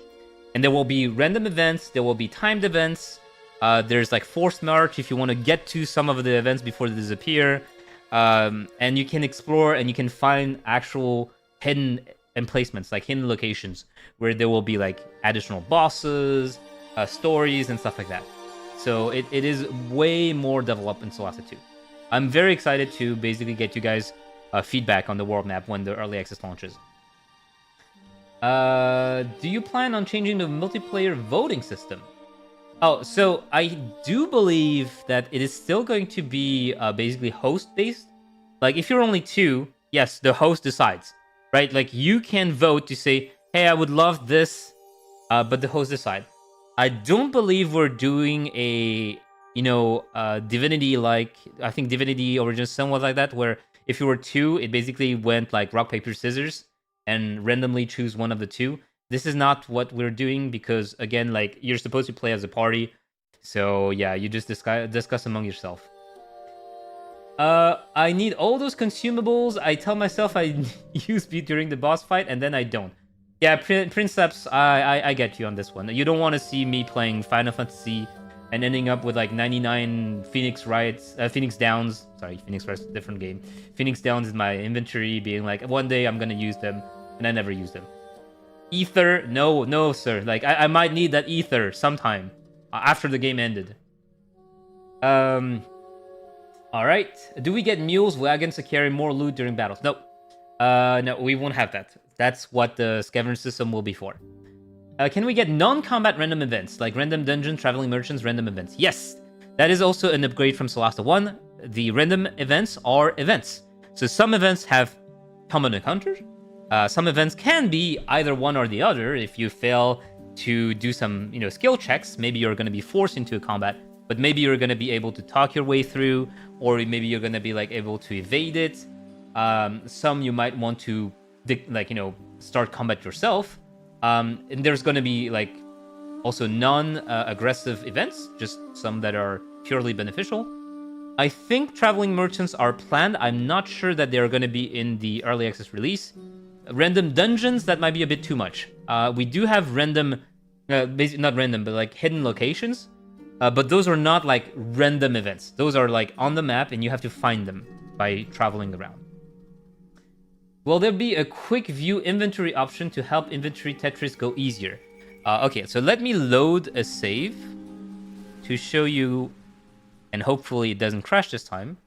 And there will be random events, there will be timed events, there's like forced march if you want to get to some of the events before they disappear. And you can explore and you can find actual hidden emplacements, like hidden locations, where there will be like additional bosses, stories, and stuff like that. So it is way more developed in Solasta 2. I'm very excited to basically get you guys feedback on the world map when the early access launches. Do you plan on changing the multiplayer voting system? Oh, so I do believe that it is still going to be basically host-based. Like, if you're only 2, yes, the host decides, right? Like, you can vote to say, hey, I would love this, but the host decides. I don't believe we're doing a, Divinity, like, I think Divinity Origins, somewhat like that, where if you were 2, it basically went like rock, paper, scissors, and randomly choose one of the 2. This is not what we're doing because, again, like, you're supposed to play as a party. So, yeah, you just discuss among yourself. I need all those consumables. I tell myself I use during the boss fight, and then I don't. Yeah, Princeps, I get you on this one. You don't want to see me playing Final Fantasy and ending up with, like, 99 Phoenix Downs. Sorry, Phoenix Wrights, different game. Phoenix Downs in my inventory, being like, one day I'm going to use them, and I never use them. Ether, no, sir. Like, I might need that ether sometime after the game ended. Alright. Do we get mules, wagons to carry more loot during battles? No. No, we won't have that. That's what the scavenger system will be for. Can we get non-combat random events, like random dungeon, traveling merchants, random events? Yes! That is also an upgrade from Solasta 1. The random events are events. So some events have common encounters. Some events can be either one or the other. If you fail to do some, skill checks, maybe you're going to be forced into a combat, but maybe you're going to be able to talk your way through, or maybe you're going to be able to evade it. Some you might want to start combat yourself. And there's going to be also non-aggressive events, just some that are purely beneficial. I think traveling merchants are planned. I'm not sure that they're going to be in the early access release. Random dungeons, that might be a bit too much. We do have random, not random, but hidden locations. But those are not random events. Those are on the map, and you have to find them by traveling around. Will there be a quick view inventory option to help inventory Tetris go easier? Okay, so let me load a save to show you, and hopefully it doesn't crash this time,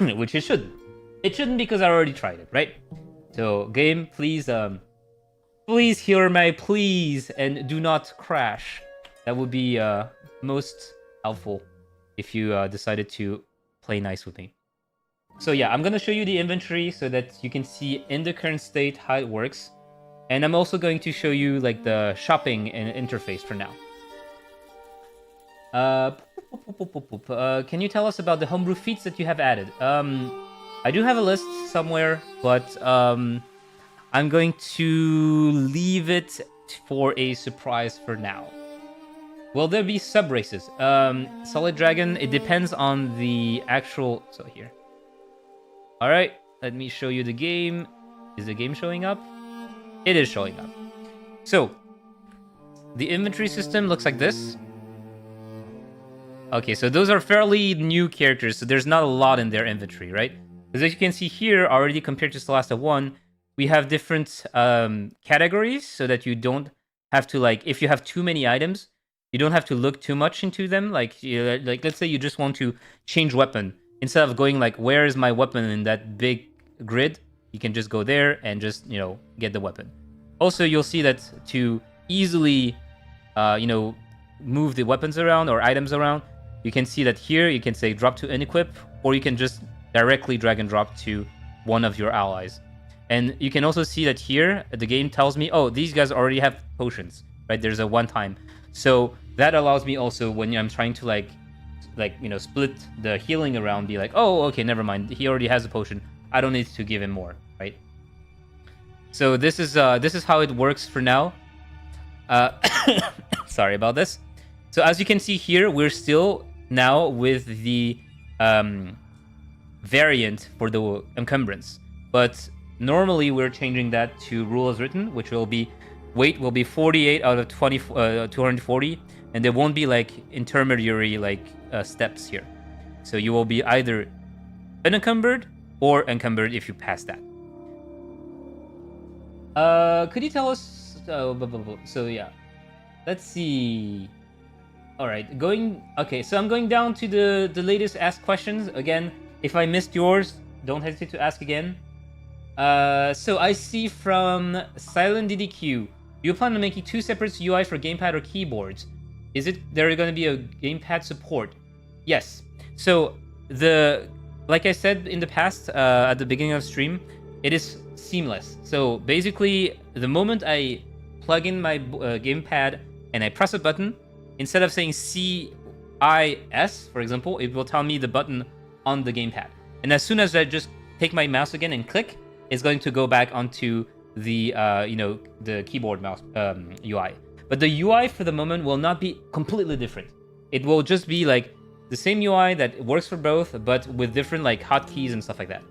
which it shouldn't. It shouldn't because I already tried it, right? So game, please hear my pleas and do not crash. That would be most helpful if you decided to play nice with me. So yeah, I'm gonna show you the inventory so that you can see in the current state how it works. And I'm also going to show you the shopping interface for now. Can you tell us about the homebrew feats that you have added? I do have a list somewhere, but I'm going to leave it for a surprise for now. Will there be sub races? Solid Dragon, it depends on the actual. So here. All right, let me show you the game. Is the game showing up? It is showing up. So the inventory system looks like this. Okay, so those are fairly new characters, so there's not a lot in their inventory, right? Because as you can see here, already compared to Solasta 1, we have different categories so that you don't have to, if you have too many items, you don't have to look too much into them. Let's say you just want to change weapon. Instead of going where is my weapon in that big grid, you can just go there and just, get the weapon. Also, you'll see that to easily, move the weapons around or items around, you can see that here you can say drop to unequip, or you can just directly drag and drop to one of your allies. And you can also see that here, the game tells me, oh, these guys already have potions, right? There's a one time. So that allows me also when I'm trying to split the healing around, be oh, okay, never mind. He already has a potion. I don't need to give him more, right? So this is how it works for now. Sorry about this. So as you can see here, we're still now with the variant for the encumbrance, but normally we're changing that to rule as written, which will be weight will be 48 out of 240, and there won't be intermediary steps here. So you will be either unencumbered or encumbered if you pass that. Could you tell us? So yeah, let's see. All right, okay. So I'm going down to the latest asked questions again. If I missed yours, don't hesitate to ask again. So I see from Silent DDQ, you plan on making 2 separate UI for gamepad or keyboards. Is there going to be a gamepad support? Yes. So like I said in the past, at the beginning of stream, it is seamless. So basically, the moment I plug in my gamepad and I press a button, instead of saying CIS, for example, it will tell me the button on the gamepad. And as soon as I just take my mouse again and click, it's going to go back onto the the keyboard mouse UI. But the UI for the moment will not be completely different. It will just be the same UI that works for both, but with different hotkeys and stuff like that.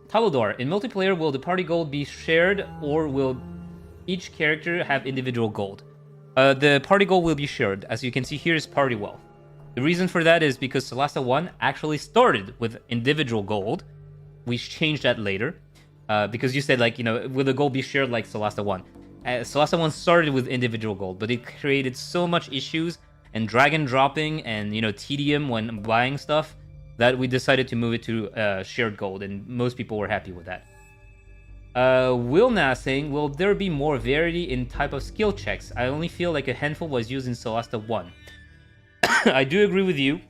Talodor, in multiplayer, will the party gold be shared, or will each character have individual gold? The party gold will be shared. As you can see here is party wealth. The reason for that is because Solasta 1 actually started with individual gold. We changed that later. because you said, like, will the gold be shared like Solasta 1? Solasta 1 started with individual gold, but it created so much issues and drag and dropping and, tedium when buying stuff that we decided to move it to shared gold, and most people were happy with that. Wilna saying, will there be more variety in type of skill checks? I only feel like a handful was used in Solasta 1. I do agree with you,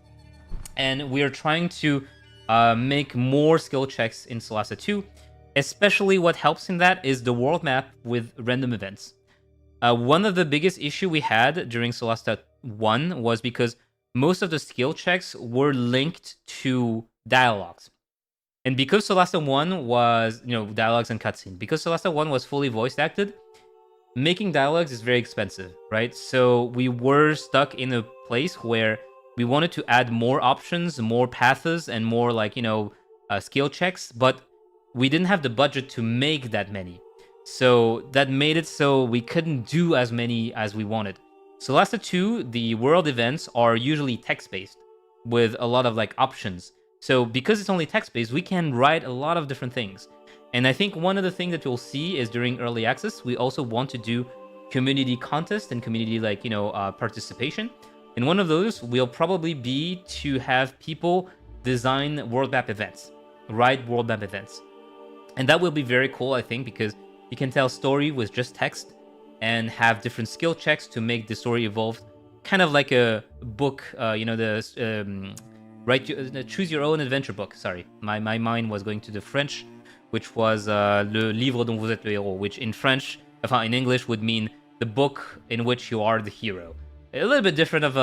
and we are trying to make more skill checks in Solasta 2. Especially what helps in that is the world map with random events. One of the biggest issue we had during Solasta 1 was because most of the skill checks were linked to dialogues. And because Solasta 1 was, dialogues and cutscene, because Solasta 1 was fully voice acted, making dialogues is very expensive, right? So we were stuck in a place where we wanted to add more options, more paths, and more, like, skill checks, but we didn't have the budget to make that many. So that made it so we couldn't do as many as we wanted. Solasta 2, the world events are usually text-based with a lot of, like, options. So because it's only text-based, we can write a lot of different things. And I think one of the things that you'll see is during early access, we also want to do community contest and community, like, participation. And one of those will probably be to have people design world map events, write world map events. And that will be very cool, I think, because you can tell story with just text and have different skill checks to make the story evolve. Kind of like a book, choose your own adventure book. Sorry, my mind was going to the French, which was Le livre dont vous êtes le héros, which in French, in English, would mean the book in which you are the hero. A little bit different of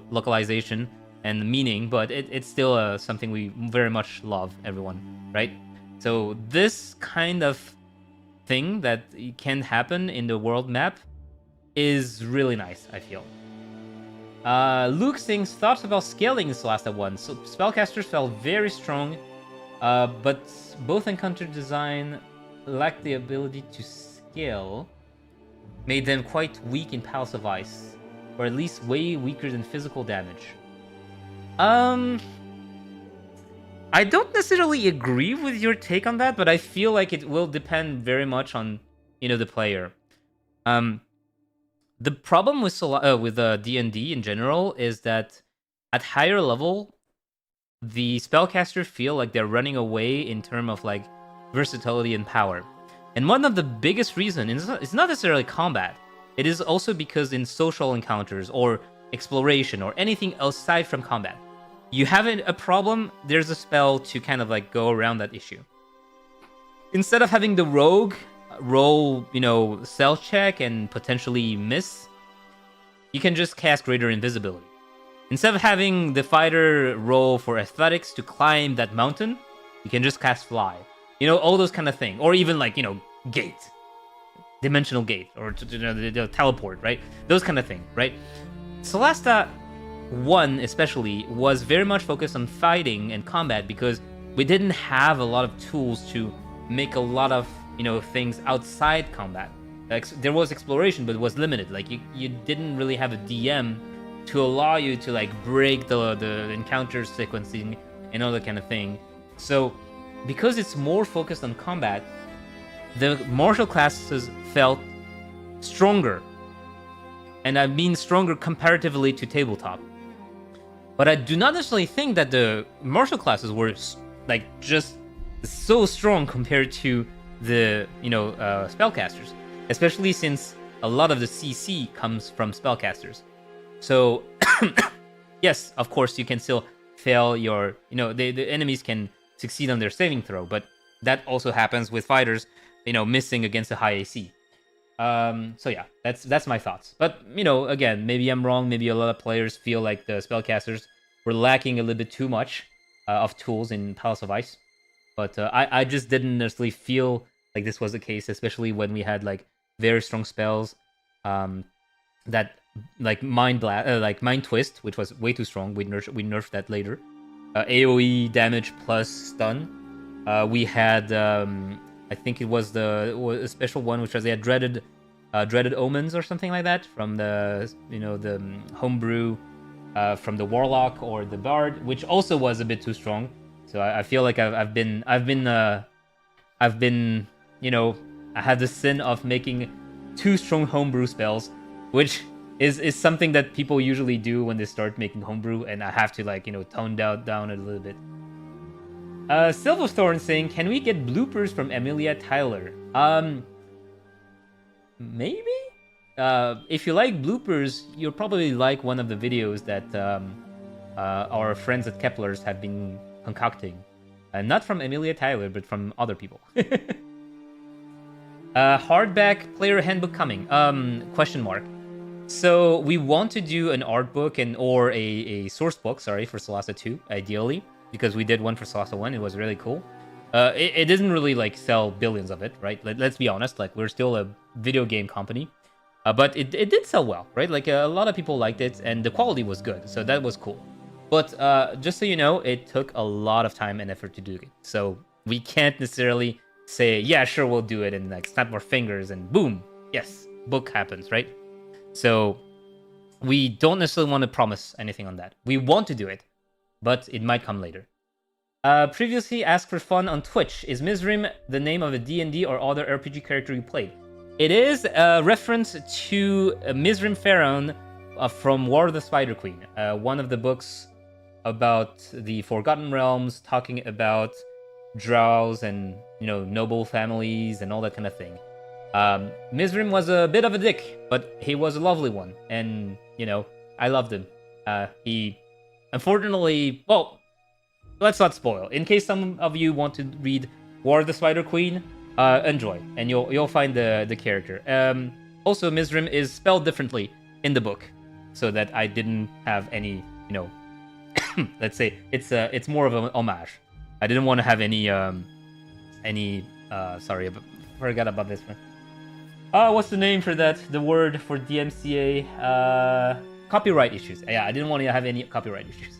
localization and meaning, but it's still something we very much love, everyone, right? So this kind of thing that can happen in the world map is really nice, I feel. Luke sings thoughts about scaling in Solasta 1. So spellcasters felt very strong, but both encounter design lacked the ability to scale, made them quite weak in Palace of Ice, or at least way weaker than physical damage. I don't necessarily agree with your take on that, but I feel like it will depend very much on, the player. The problem with D&D in general is that at higher level, the spellcaster feel like they're running away in terms of, like, versatility and power. And one of the biggest reasons is not necessarily combat. It is also because in social encounters or exploration or anything aside from combat, you have a problem, there's a spell to kind of, like, go around that issue. Instead of having the rogue roll, stealth check and potentially miss, you can just cast greater invisibility. Instead of having the fighter roll for athletics to climb that mountain, you can just cast fly. All those kind of things. Or even, like, gate. Dimensional gate. Or teleport, right? Those kind of things, right? Solasta 1 especially was very much focused on fighting and combat because we didn't have a lot of tools to make a lot of things outside combat. There was exploration, but it was limited. Like you didn't really have a DM to allow you to, like, break the encounter sequencing and all that kind of thing. So because it's more focused on combat, the martial classes felt stronger, and I mean stronger comparatively to tabletop. But I do not necessarily think that the martial classes were, like, just so strong compared to the, spellcasters. Especially since a lot of the CC comes from spellcasters. So, yes, of course, you can still fail your, the enemies can succeed on their saving throw. But that also happens with fighters, missing against a high AC. So yeah, that's my thoughts. But, again, maybe I'm wrong. Maybe a lot of players feel like the spellcasters were lacking a little bit too much of tools in Palace of Ice. But I just didn't necessarily feel like this was the case, especially when we had, like, very strong spells that, like, Mind Twist, which was way too strong. We nerfed that later. AoE damage plus stun. We had, I think it was a special one, which was they had dreaded omens or something like that from the the homebrew from the warlock or the bard, which also was a bit too strong. So I feel like I've been I've been, I had the sin of making 2 strong homebrew spells, which is something that people usually do when they start making homebrew, and I have to tone down a little bit. Silverthorn saying, can we get bloopers from Emilia Tyler? Maybe? If you like bloopers, you'll probably like one of the videos that our friends at Kepler's have been concocting. Not from Emilia Tyler, but from other people. Hardback player handbook coming? Question mark. So we want to do an art book or a source book, sorry, for Solasta 2, ideally, because we did one for Solasta 1. It was really cool. It didn't really sell billions of it, right? Let's be honest, we're still a video game company. But it did sell well, right? A lot of people liked it, and the quality was good, so that was cool. But just so you know, it took a lot of time and effort to do it. So we can't necessarily say, yeah, sure, we'll do it, and snap our fingers, and boom, yes, book happens, right? So we don't necessarily want to promise anything on that. We want to do it, but it might come later. Previously asked for fun on Twitch. Is Mizrim the name of a D&D or other RPG character you played? It is a reference to Mizrim Pharaon from War of the Spider Queen, one of the books about the Forgotten Realms, talking about drows and noble families and all that kind of thing. Mizrim was a bit of a dick, but he was a lovely one, and I loved him. He, unfortunately, well, let's not spoil. In case some of you want to read War of the Spider Queen, enjoy, and you'll find the character. Also, Mizrim is spelled differently in the book, so that I didn't have any, let's say it's more of an homage. I didn't want to have any sorry, forgot about this one. What's the name for that? The word for DMCA? Copyright issues. Yeah, I didn't want to have any copyright issues.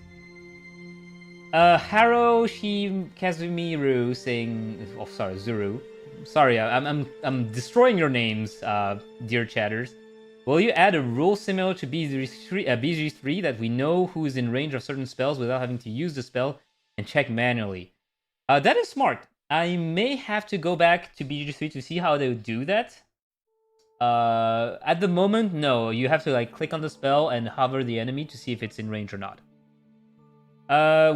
Haro Kazumiru saying, oh, sorry, Zuru. Sorry, I'm destroying your names, dear chatters. Will you add a rule similar to BG3 that we know who is in range of certain spells without having to use the spell and check manually? That is smart. I may have to go back to BG3 to see how they would do that. At the moment, no. You have to click on the spell and hover the enemy to see if it's in range or not.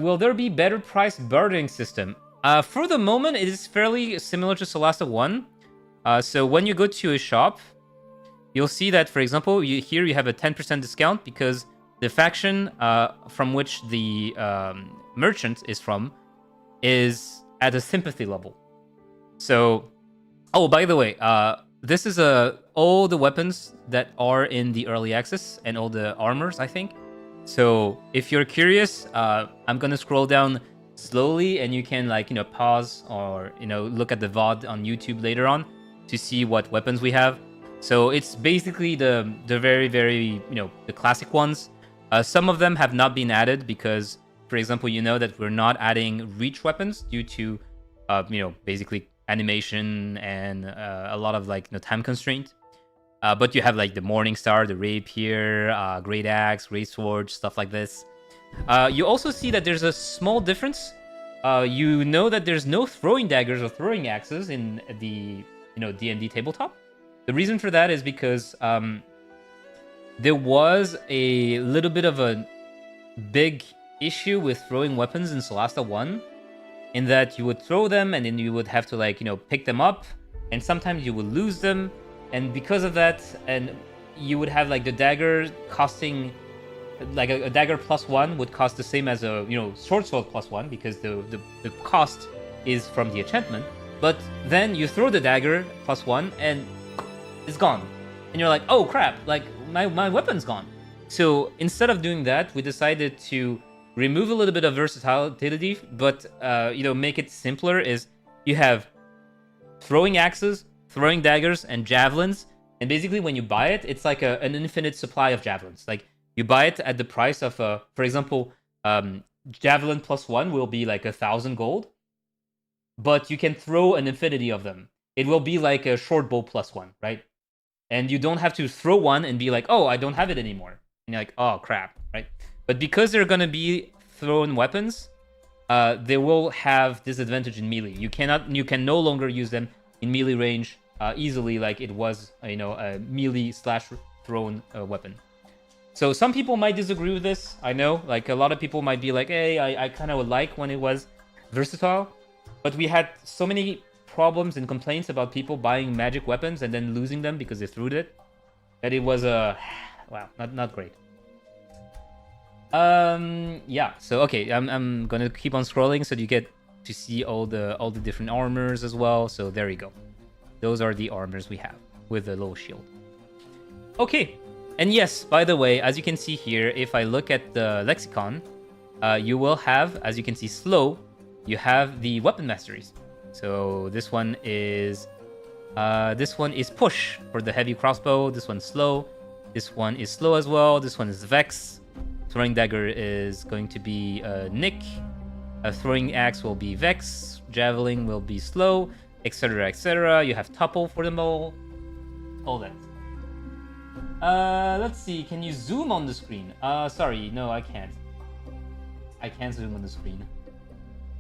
Will there be better priced bartering system? For the moment, it is fairly similar to Solasta 1. So when you go to a shop, you'll see that, for example, here you have a 10% discount because the faction from which the merchant is from is at a sympathy level. So, oh, by the way, this is all the weapons that are in the early access and all the armors, I think. So if you're curious, I'm gonna scroll down slowly, and you can pause or look at the VOD on YouTube later on to see what weapons we have. So it's basically the very, very the classic ones. Some of them have not been added because, for example, that we're not adding reach weapons due to basically animation and a lot of time constraint. But you have the Morning Star, the Rapier, Great Axe, Great Sword, stuff like this. You also see that there's a small difference. That there's no throwing daggers or throwing axes in the D&D tabletop. The reason for that is because there was a little bit of a big issue with throwing weapons in Solasta 1, in that you would throw them and then you would have to pick them up, and sometimes you would lose them. And because of that, and you would have the dagger costing a dagger +1 would cost the same as a short sword +1 because the cost is from the enchantment. But then you throw the dagger +1 and it's gone, and you're like, oh crap, my weapon's gone. So instead of doing that, we decided to remove a little bit of versatility, but make it simpler. Is you have throwing axes, throwing daggers, and javelins, and basically when you buy it, it's an infinite supply of javelins. You buy it at the price of for example, javelin +1 will be 1,000 gold, but you can throw an infinity of them. It will be like a short bow +1, right? And you don't have to throw one and be oh, I don't have it anymore, and you're oh crap, right? But because they're gonna be thrown weapons, they will have disadvantage in melee. You can no longer use them in melee range easily, like it was, a melee slash thrown weapon. So some people might disagree with this. I know, like a lot of people might be like, hey, I kind of would like when it was versatile, but we had so many problems and complaints about people buying magic weapons and then losing them because they threw it, that it was wow, not great. Yeah, so okay, I'm gonna keep on scrolling so you get to see all the different armors as well. So there you go. Those are the armors we have with the little shield. Okay, and yes, by the way, as you can see here, if I look at the lexicon, you will have, as you can see, slow, you have the weapon masteries. So this one is push for the heavy crossbow. This one's slow. This one is slow as well. This one is Vex. Throwing dagger is going to be Nick. Throwing axe will be Vex. Javelin will be slow, etc., etc. You have topple for them all that. Let's see. Can you zoom on the screen? Sorry, no, I can't. I can't zoom on the screen.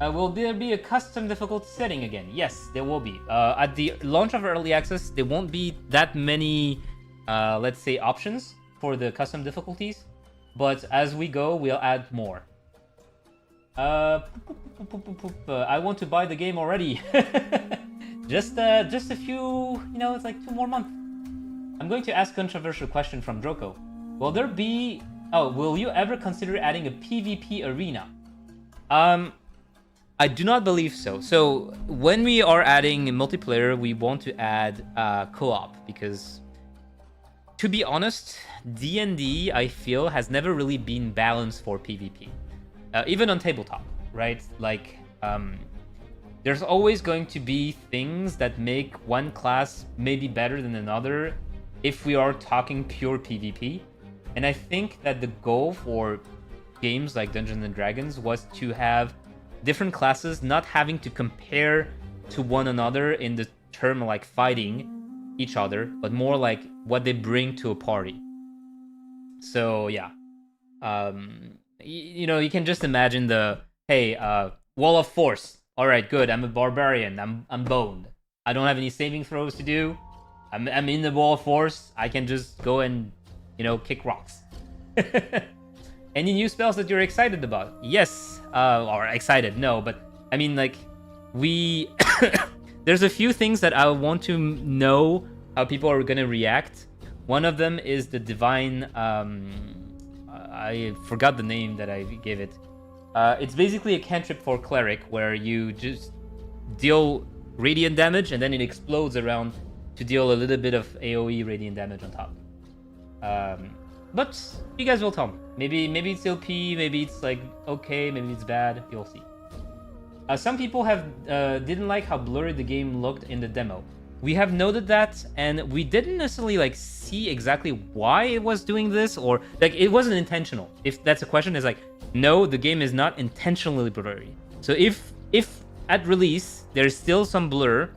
Will there be a custom difficulty setting again? Yes, there will be. At the launch of early access, there won't be that many, let's say, options for the custom difficulties. But as we go, we'll add more. I want to buy the game already. just a few, it's like 2 more months. I'm going to ask a controversial question from Droko. Will you ever consider adding a PvP arena? I do not believe so. So when we are adding multiplayer, we want to add co-op because, to be honest, D&D, I feel, has never really been balanced for PvP. Even on tabletop, right? Like, there's always going to be things that make one class maybe better than another if we are talking pure PvP. And I think that the goal for games like Dungeons and Dragons was to have different classes not having to compare to one another in the term like fighting each other, but more like what they bring to a party. So yeah, you can just imagine wall of force. All right, good. I'm a barbarian. I'm boned. I don't have any saving throws to do. I'm in the wall of force. I can just go and kick rocks. Any new spells that you're excited about? Yes. Or excited? No, but I mean, like, there's a few things that I want to know how people are gonna react. One of them is the divine. I forgot the name that I gave it. It's basically a cantrip for Cleric where you just deal radiant damage and then it explodes around to deal a little bit of AoE radiant damage on top. But you guys will tell me. Maybe it's OP, maybe it's like okay, maybe it's bad. You'll see. Some people didn't like how blurry the game looked in the demo. We have noted that, and we didn't necessarily like see exactly why it was doing this, or like it wasn't intentional. If that's a question, it's like no, the game is not intentionally blurry. So if at release there's still some blur,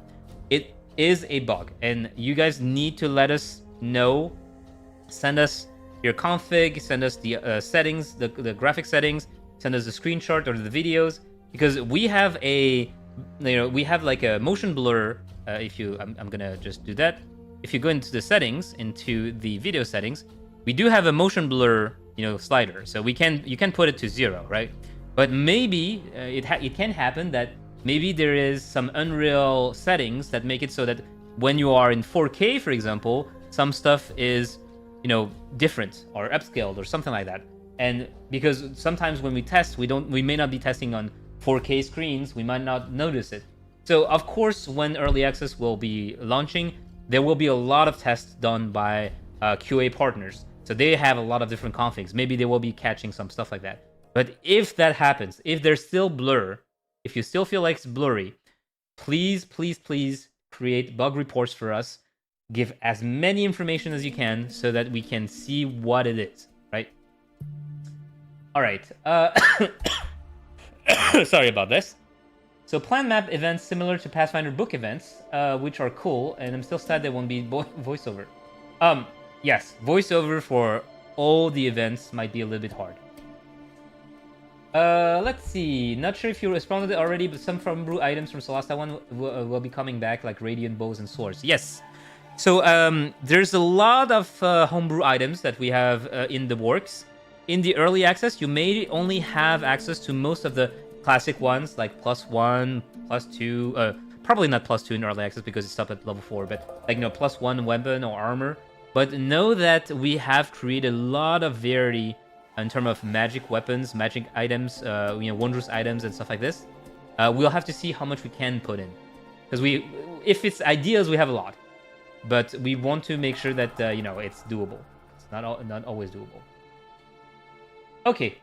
it is a bug, and you guys need to let us know. Send us your config, send us the settings, the graphic settings, send us the screenshot or the videos, because we have like a motion blur. I'm gonna just do that. If you go into the settings, into the video settings, we do have a motion blur, slider. So you can put it to 0, right? But maybe it can happen that maybe there is some Unreal settings that make it so that when you are in 4K, for example, some stuff is different or upscaled or something like that. And because sometimes when we test, we may not be testing on 4K screens, we might not notice it. So of course, when early access will be launching, there will be a lot of tests done by QA partners. So they have a lot of different configs. Maybe they will be catching some stuff like that. But if that happens, if there's still blur, if you still feel like it's blurry, please create bug reports for us. Give as many information as you can so that we can see what it is, right? All right. Sorry about this. So plan map events similar to Pathfinder book events, which are cool, and I'm still sad there won't be voiceover. Yes, voiceover for all the events might be a little bit hard. Let's see. Not sure if you responded already, but some from brew items from Solasta 1 will be coming back, like Radiant Bows and Swords. Yes. So there's a lot of homebrew items that we have in the works. In the early access, you may only have access to most of the classic ones, like +1, +2. Probably not +2 in early access because it's up at level 4, but like +1 weapon or armor. But know that we have created a lot of variety in terms of magic weapons, magic items, wondrous items and stuff like this. We'll have to see how much we can put in, because if it's ideas, we have a lot, but we want to make sure that it's doable. It's not always doable. Okay,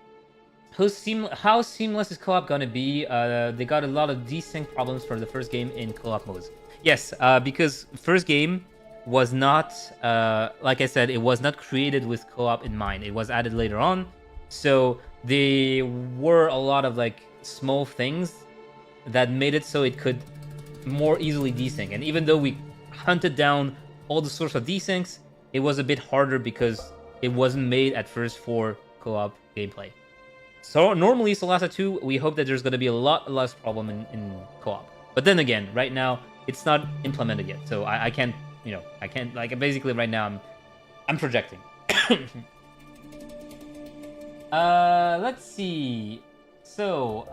how seamless is co-op gonna be? They got a lot of desync problems for the first game in co-op modes. Yes, because first game was not, like I said, it was not created with co-op in mind. It was added later on, so there were a lot of like small things that made it so it could more easily desync. And even though we hunted down all the source of desyncs, it was a bit harder because it wasn't made at first for co-op gameplay. So normally Solasta 2, we hope that there's going to be a lot less problem in co-op. But then again, right now it's not implemented yet, so I can't. I can't, like, basically right now I'm projecting. Let's see. So,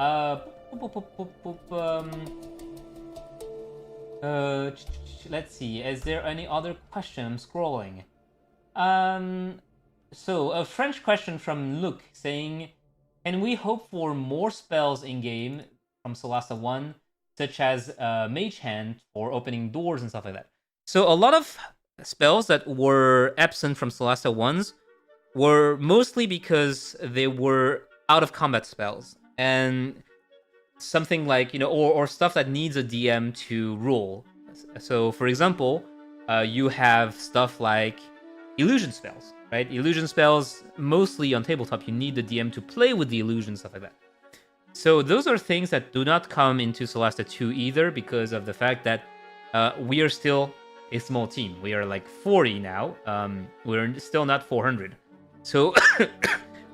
let's see. Is there any other question? I'm scrolling. So a French question from Luke saying, can we hope for more spells in game from Solasta 1, such as Mage Hand for opening doors and stuff like that? So a lot of spells that were absent from Solasta 1s were mostly because they were out of combat spells and something like, or stuff that needs a DM to rule. So for example, you have stuff like illusion spells, right? Illusion spells, mostly on tabletop, you need the DM to play with the illusion, stuff like that. So those are things that do not come into Solasta 2 either, because of the fact that we are still a small team. We are like 40 now. We're still not 400. So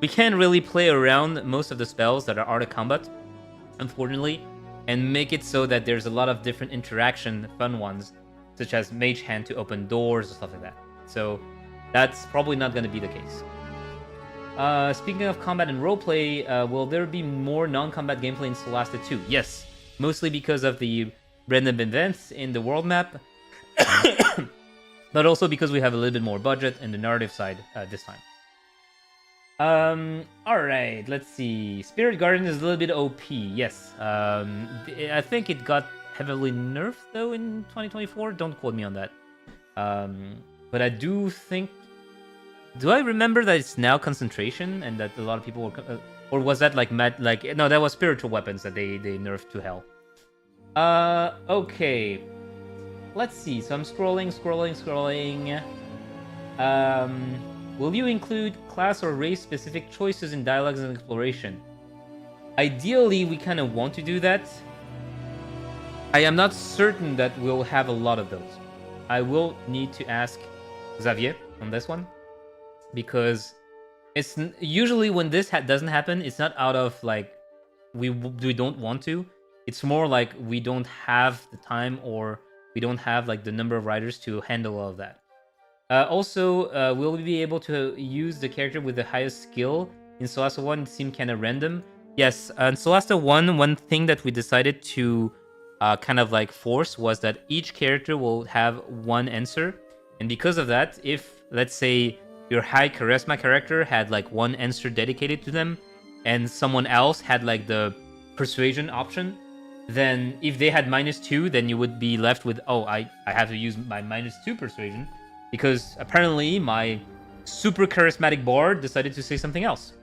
we can't really play around most of the spells that are art of combat, unfortunately, and make it so that there's a lot of different interaction, fun ones, such as Mage Hand to open doors and stuff like that. So that's probably not going to be the case. Speaking of combat and roleplay, will there be more non-combat gameplay in Solasta 2? Yes, mostly because of the random events in the world map, but also because we have a little bit more budget in the narrative side this time. Alright, let's see. Spirit Guardian is a little bit OP, yes. I think it got heavily nerfed though in 2024, don't quote me on that. But I do think... Do I remember that it's now concentration and that a lot of people were... or was that like no, that was spiritual weapons that they nerfed to hell. Okay. Let's see. So I'm scrolling. Will you include class or race specific choices in dialogues and exploration? Ideally, we kind of want to do that. I am not certain that we'll have a lot of those. I will need to ask Xavier on this one, because it's usually when this doesn't happen, it's not out of like we don't want to. It's more like we don't have the time, or we don't have like the number of writers to handle all of that. Also, will we be able to use the character with the highest skill? In Solasta 1, it seemed kind of random. Yes, in Solasta 1, one thing that we decided to kind of like force was that each character will have one answer. And because of that, if, let's say, your high charisma character had like one answer dedicated to them, and someone else had like the persuasion option, then if they had -2, then you would be left with, oh, I have to use my -2 persuasion, because apparently my super charismatic bard decided to say something else.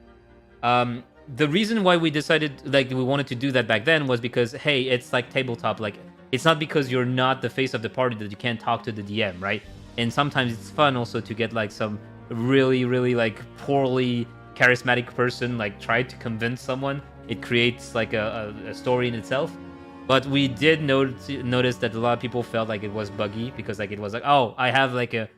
The reason why we decided, like, we wanted to do that back then was because, hey, it's like tabletop, like, it's not because you're not the face of the party that you can't talk to the DM, right? And sometimes it's fun also to get like some really, really like poorly charismatic person like try to convince someone. It creates like a story in itself. But we did notice that a lot of people felt like it was buggy, because like it was like, oh, I have like a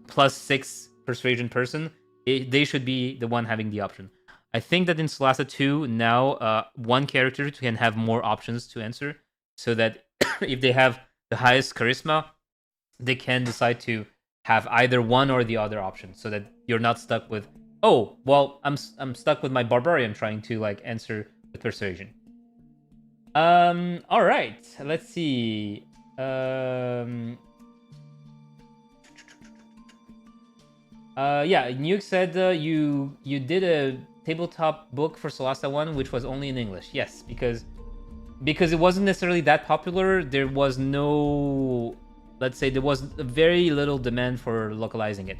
+6 persuasion person. They should be the one having the option. I think that in Solasta 2 now, one character can have more options to answer, so that if they have the highest charisma, they can decide to have either one or the other option, so that you're not stuck with, oh, well, I'm stuck with my barbarian trying to like answer with persuasion. All right, let's see. Yeah, Nuke said you did a tabletop book for Solasta 1, which was only in English. Yes, because it wasn't necessarily that popular. There was no, let's say, there was very little demand for localizing it.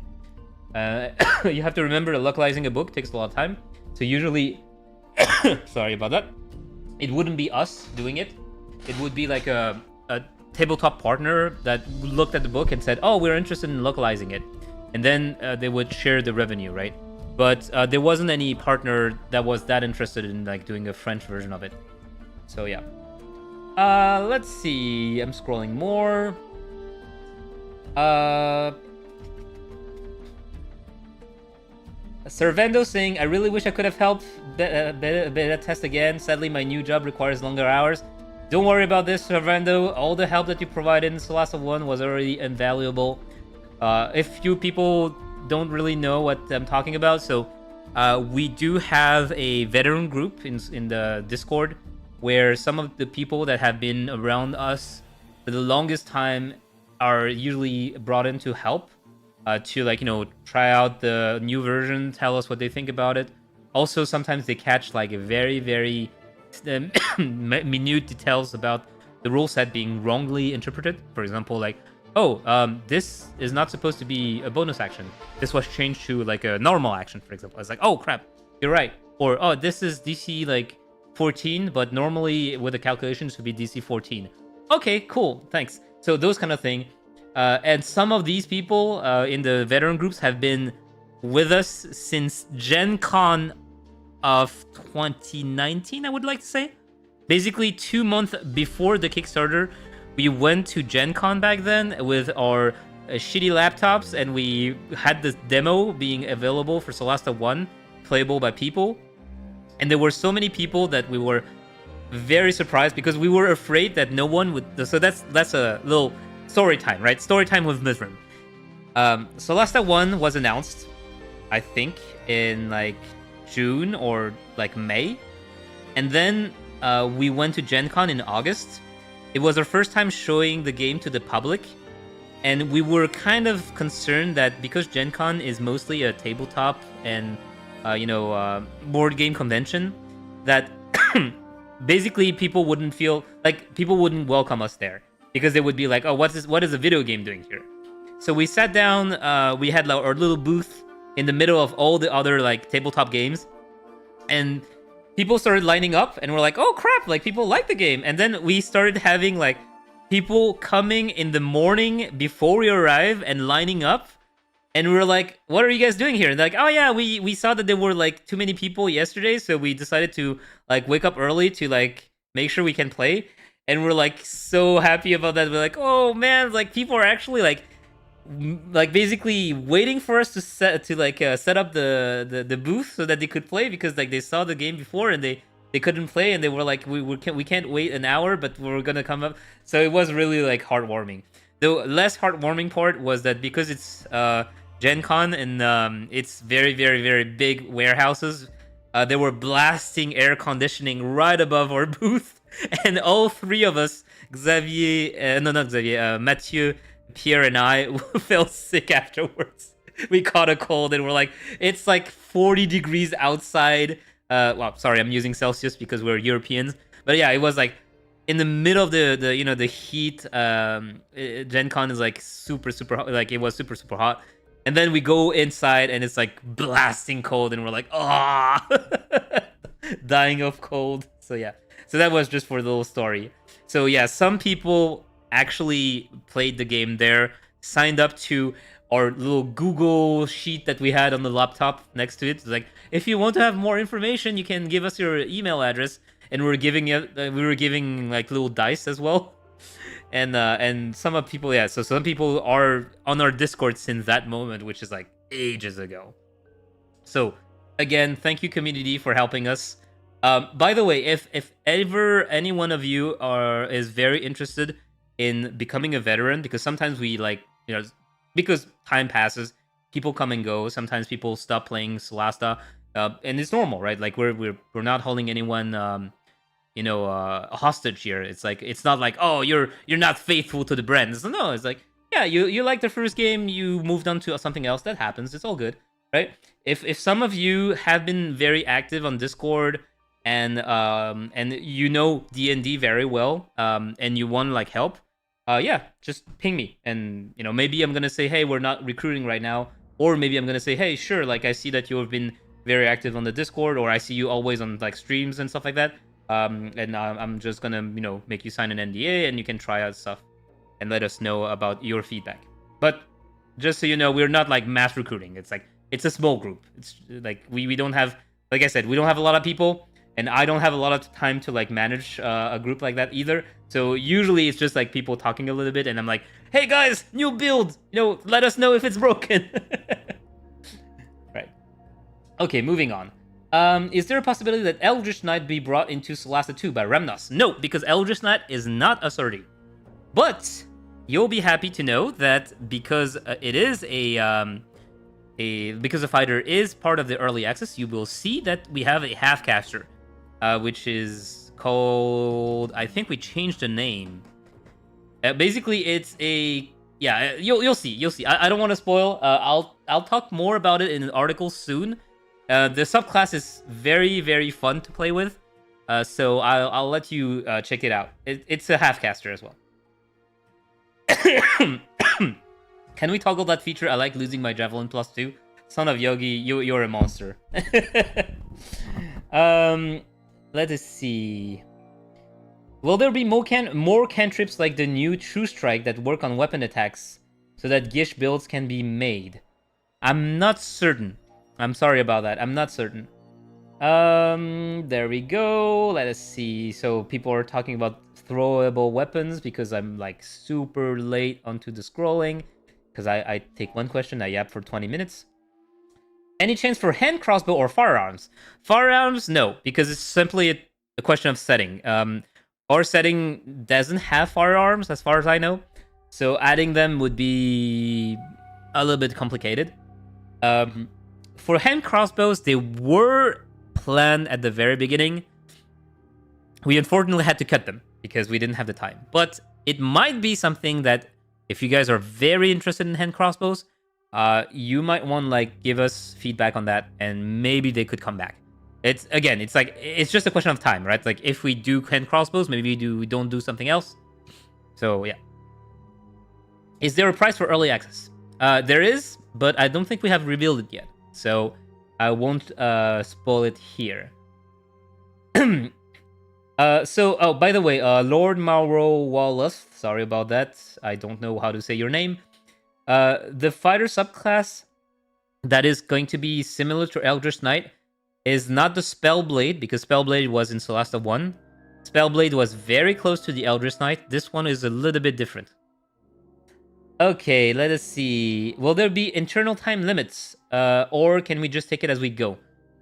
You have to remember that localizing a book takes a lot of time. So usually, sorry about that, it wouldn't be us doing it. It would be like a tabletop partner that looked at the book and said, oh, we're interested in localizing it. And then they would share the revenue, right? But there wasn't any partner that was that interested in like doing a French version of it. So yeah. Let's see. I'm scrolling more. Servando saying, I really wish I could have helped beta test again. Sadly, my new job requires longer hours. Don't worry about this, Servando. All the help that you provided in Solasta 1 was already invaluable. If you people don't really know what I'm talking about, so we do have a veteran group in the Discord where some of the people that have been around us for the longest time are usually brought in to help, to like, you know, try out the new version, tell us what they think about it. Also, sometimes they catch like a very, very minute details about the rule set being wrongly interpreted. For example, like, oh, this is not supposed to be a bonus action. This was changed to like a normal action, for example. It's like, oh crap, you're right. Or, oh, this is DC like 14, but normally with the calculations would be DC 14. Okay, cool, thanks. So those kind of thing. And some of these people in the veteran groups have been with us since Gen Con of 2019, I would like to say. Basically 2 months before the Kickstarter, we went to Gen Con back then with our shitty laptops, and we had this demo being available for Solasta 1, playable by people. And there were so many people that we were very surprised because we were afraid that no one would... So that's a little story time, right? Story time with Mithrin. Solasta 1 was announced, I think, in like June or like May. And then we went to Gen Con in August. It was our first time showing the game to the public, and we were kind of concerned that because Gen Con is mostly a tabletop and board game convention, that basically people wouldn't feel like people wouldn't welcome us there because they would be like, oh, what is a video game doing here? So we sat down, we had our little booth in the middle of all the other like tabletop games, and people started lining up, and we're like, oh crap, like people like the game. And then we started having like people coming in the morning before we arrive and lining up. And we were like, what are you guys doing here? And they're like, oh yeah, we saw that there were like too many people yesterday, so we decided to like wake up early to like make sure we can play. And we're like so happy about that. We're like, oh man, like people are actually like basically waiting for us to set up the booth so that they could play, because like they saw the game before and they couldn't play, and they were like, we can't wait an hour, but we're gonna come up. So it was really like heartwarming. The less heartwarming part was that because it's Gen Con and it's very, very, very big warehouses, they were blasting air conditioning right above our booth, and all three of us, Mathieu, Pierre, and I felt sick afterwards. We caught a cold, and we're like, it's like 40 degrees outside. Well, sorry, I'm using Celsius because we're Europeans, but yeah, it was like in the middle of the heat. Gen Con is like super hot, like it was super hot, and then we go inside and it's like blasting cold, and we're like, ah, dying of cold. So yeah, so that was just for the little story. So yeah, some people actually played the game there, signed up to our little Google sheet that we had on the laptop next to it. It's like, if you want to have more information, you can give us your email address, and we were giving like little dice as well. And some of people, yeah, so some people are on our Discord since that moment, which is like ages ago. So again, thank you, community, for helping us. By the way, if ever any one of you is very interested in becoming a veteran, because sometimes we because time passes, people come and go. Sometimes people stop playing Solasta, and it's normal, right? Like we're not holding anyone, hostage here. It's like it's not like, oh, you're not faithful to the brand. No, it's like, yeah, you like the first game, you moved on to something else. That happens. It's all good, right? If some of you have been very active on Discord and you know D&D very well, and you want like help, yeah, just ping me, and maybe I'm gonna say, hey, we're not recruiting right now, or maybe I'm gonna say, hey, sure, like I see that you have been very active on the Discord, or I see you always on like streams and stuff like that, and I'm just gonna make you sign an NDA, and you can try out stuff and let us know about your feedback. But just so you know, we're not like mass recruiting. It's like it's a small group. It's like we don't have, like I said, we don't have a lot of people, and I don't have a lot of time to like manage a group like that either. So usually it's just like people talking a little bit, and I'm like, hey guys, new build, let us know if it's broken. Right. Okay, moving on. Is there a possibility that Eldritch Knight be brought into Solasta 2 by Remnos? No, because Eldritch Knight is not a sortie. But you'll be happy to know that because it is because the fighter is part of the early access, you will see that we have a half-caster, which is called, I think we changed the name. Basically, it's a, yeah, you'll see. I don't want to spoil. I'll talk more about it in an article soon. The subclass is very, very fun to play with, so I'll let you check it out. It's a half-caster as well. Can we toggle that feature? I like losing my javelin +2. Son of Yogi, you're a monster. Let us see. Will there be more cantrips like the new True Strike that work on weapon attacks so that Gish builds can be made? I'm not certain. I'm sorry about that. I'm not certain. There we go. Let us see. So people are talking about throwable weapons because I'm like super late onto the scrolling because I take one question, I yap for 20 minutes. Any chance for hand crossbow or firearms? Firearms, no, because it's simply a question of setting. Our setting doesn't have firearms as far as I know, so adding them would be a little bit complicated. For hand crossbows, they were planned at the very beginning. We unfortunately had to cut them because we didn't have the time. But it might be something that, if you guys are very interested in hand crossbows, you might want to like give us feedback on that, and maybe they could come back. It's just a question of time, right? Like if we do hand crossbows, maybe we don't do something else. So yeah. Is there a price for early access? There is, but I don't think we have revealed it yet. So I won't spoil it here. Oh, by the way, Lord Mauro Wallace, sorry about that. I don't know how to say your name. The fighter subclass that is going to be similar to Eldritch Knight is not the Spellblade, because Spellblade was in Solasta 1. Spellblade was very close to the Eldritch Knight. This one is a little bit different. Okay, let us see. Will there be internal time limits, or can we just take it as we go?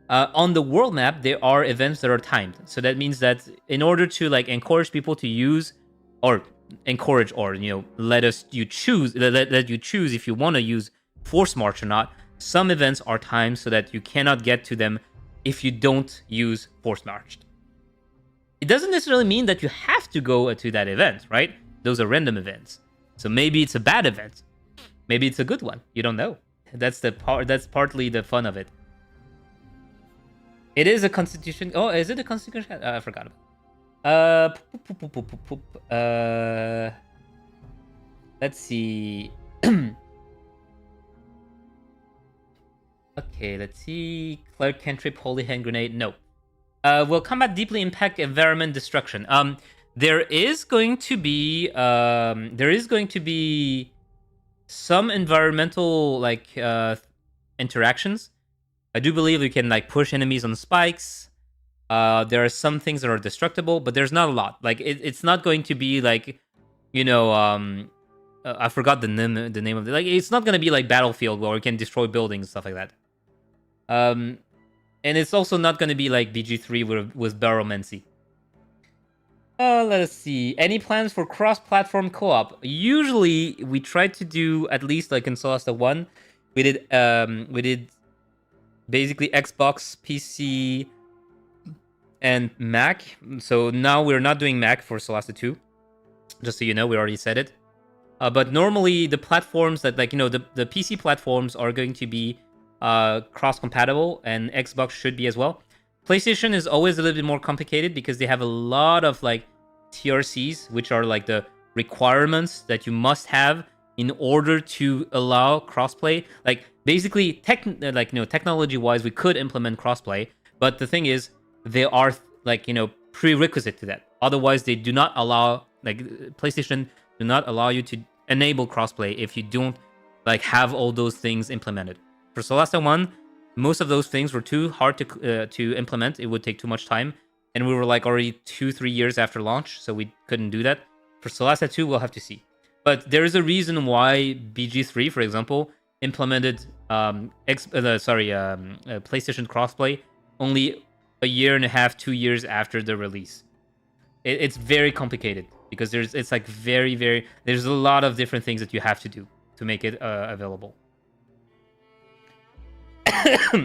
On the world map, there are events that are timed. So that means that in order to like encourage people to use, or encourage, or let you choose if you want to use Force March or not. Some events are timed so that you cannot get to them if you don't use Force March. It doesn't necessarily mean that you have to go to that event, right? Those are random events. So maybe it's a bad event. Maybe it's a good one. You don't know. That's partly the fun of it. It is a constitution. Oh, is it a constitution? I forgot about it. Let's see. Okay, let's see. Cleric cantrip, holy hand grenade. No. Will combat deeply impact environment destruction? There is going to be some environmental like interactions. I do believe we can like push enemies on spikes. There are some things that are destructible, but there's not a lot. Like it's not going to be like, I forgot the name of it. Like it's not going to be like Battlefield where we can destroy buildings and stuff like that. And it's also not going to be like BG3 with Baromancy. Let us see. Any plans for cross-platform co-op? Usually, we try to do, at least like in Solasta 1, we did basically Xbox, PC, and Mac. So now we're not doing Mac for Solasta 2. Just so you know, we already said it. But normally the platforms that, like, the PC platforms are going to be cross-compatible, and Xbox should be as well. PlayStation is always a little bit more complicated because they have a lot of like TRCs, which are like the requirements that you must have in order to allow crossplay. Like basically, technology-wise, we could implement crossplay, but the thing is, they are like prerequisite to that. Otherwise, they do not allow, like, PlayStation do not allow you to enable crossplay if you don't like have all those things implemented. For Solasta 1, most of those things were too hard to implement. It would take too much time, and we were like already 2-3 years after launch, so we couldn't do that. For Solasta 2, we'll have to see. But there is a reason why BG3, for example, implemented PlayStation crossplay only a year and a half, 2 years after the release. It's very complicated because there's a lot of different things that you have to do to make it available.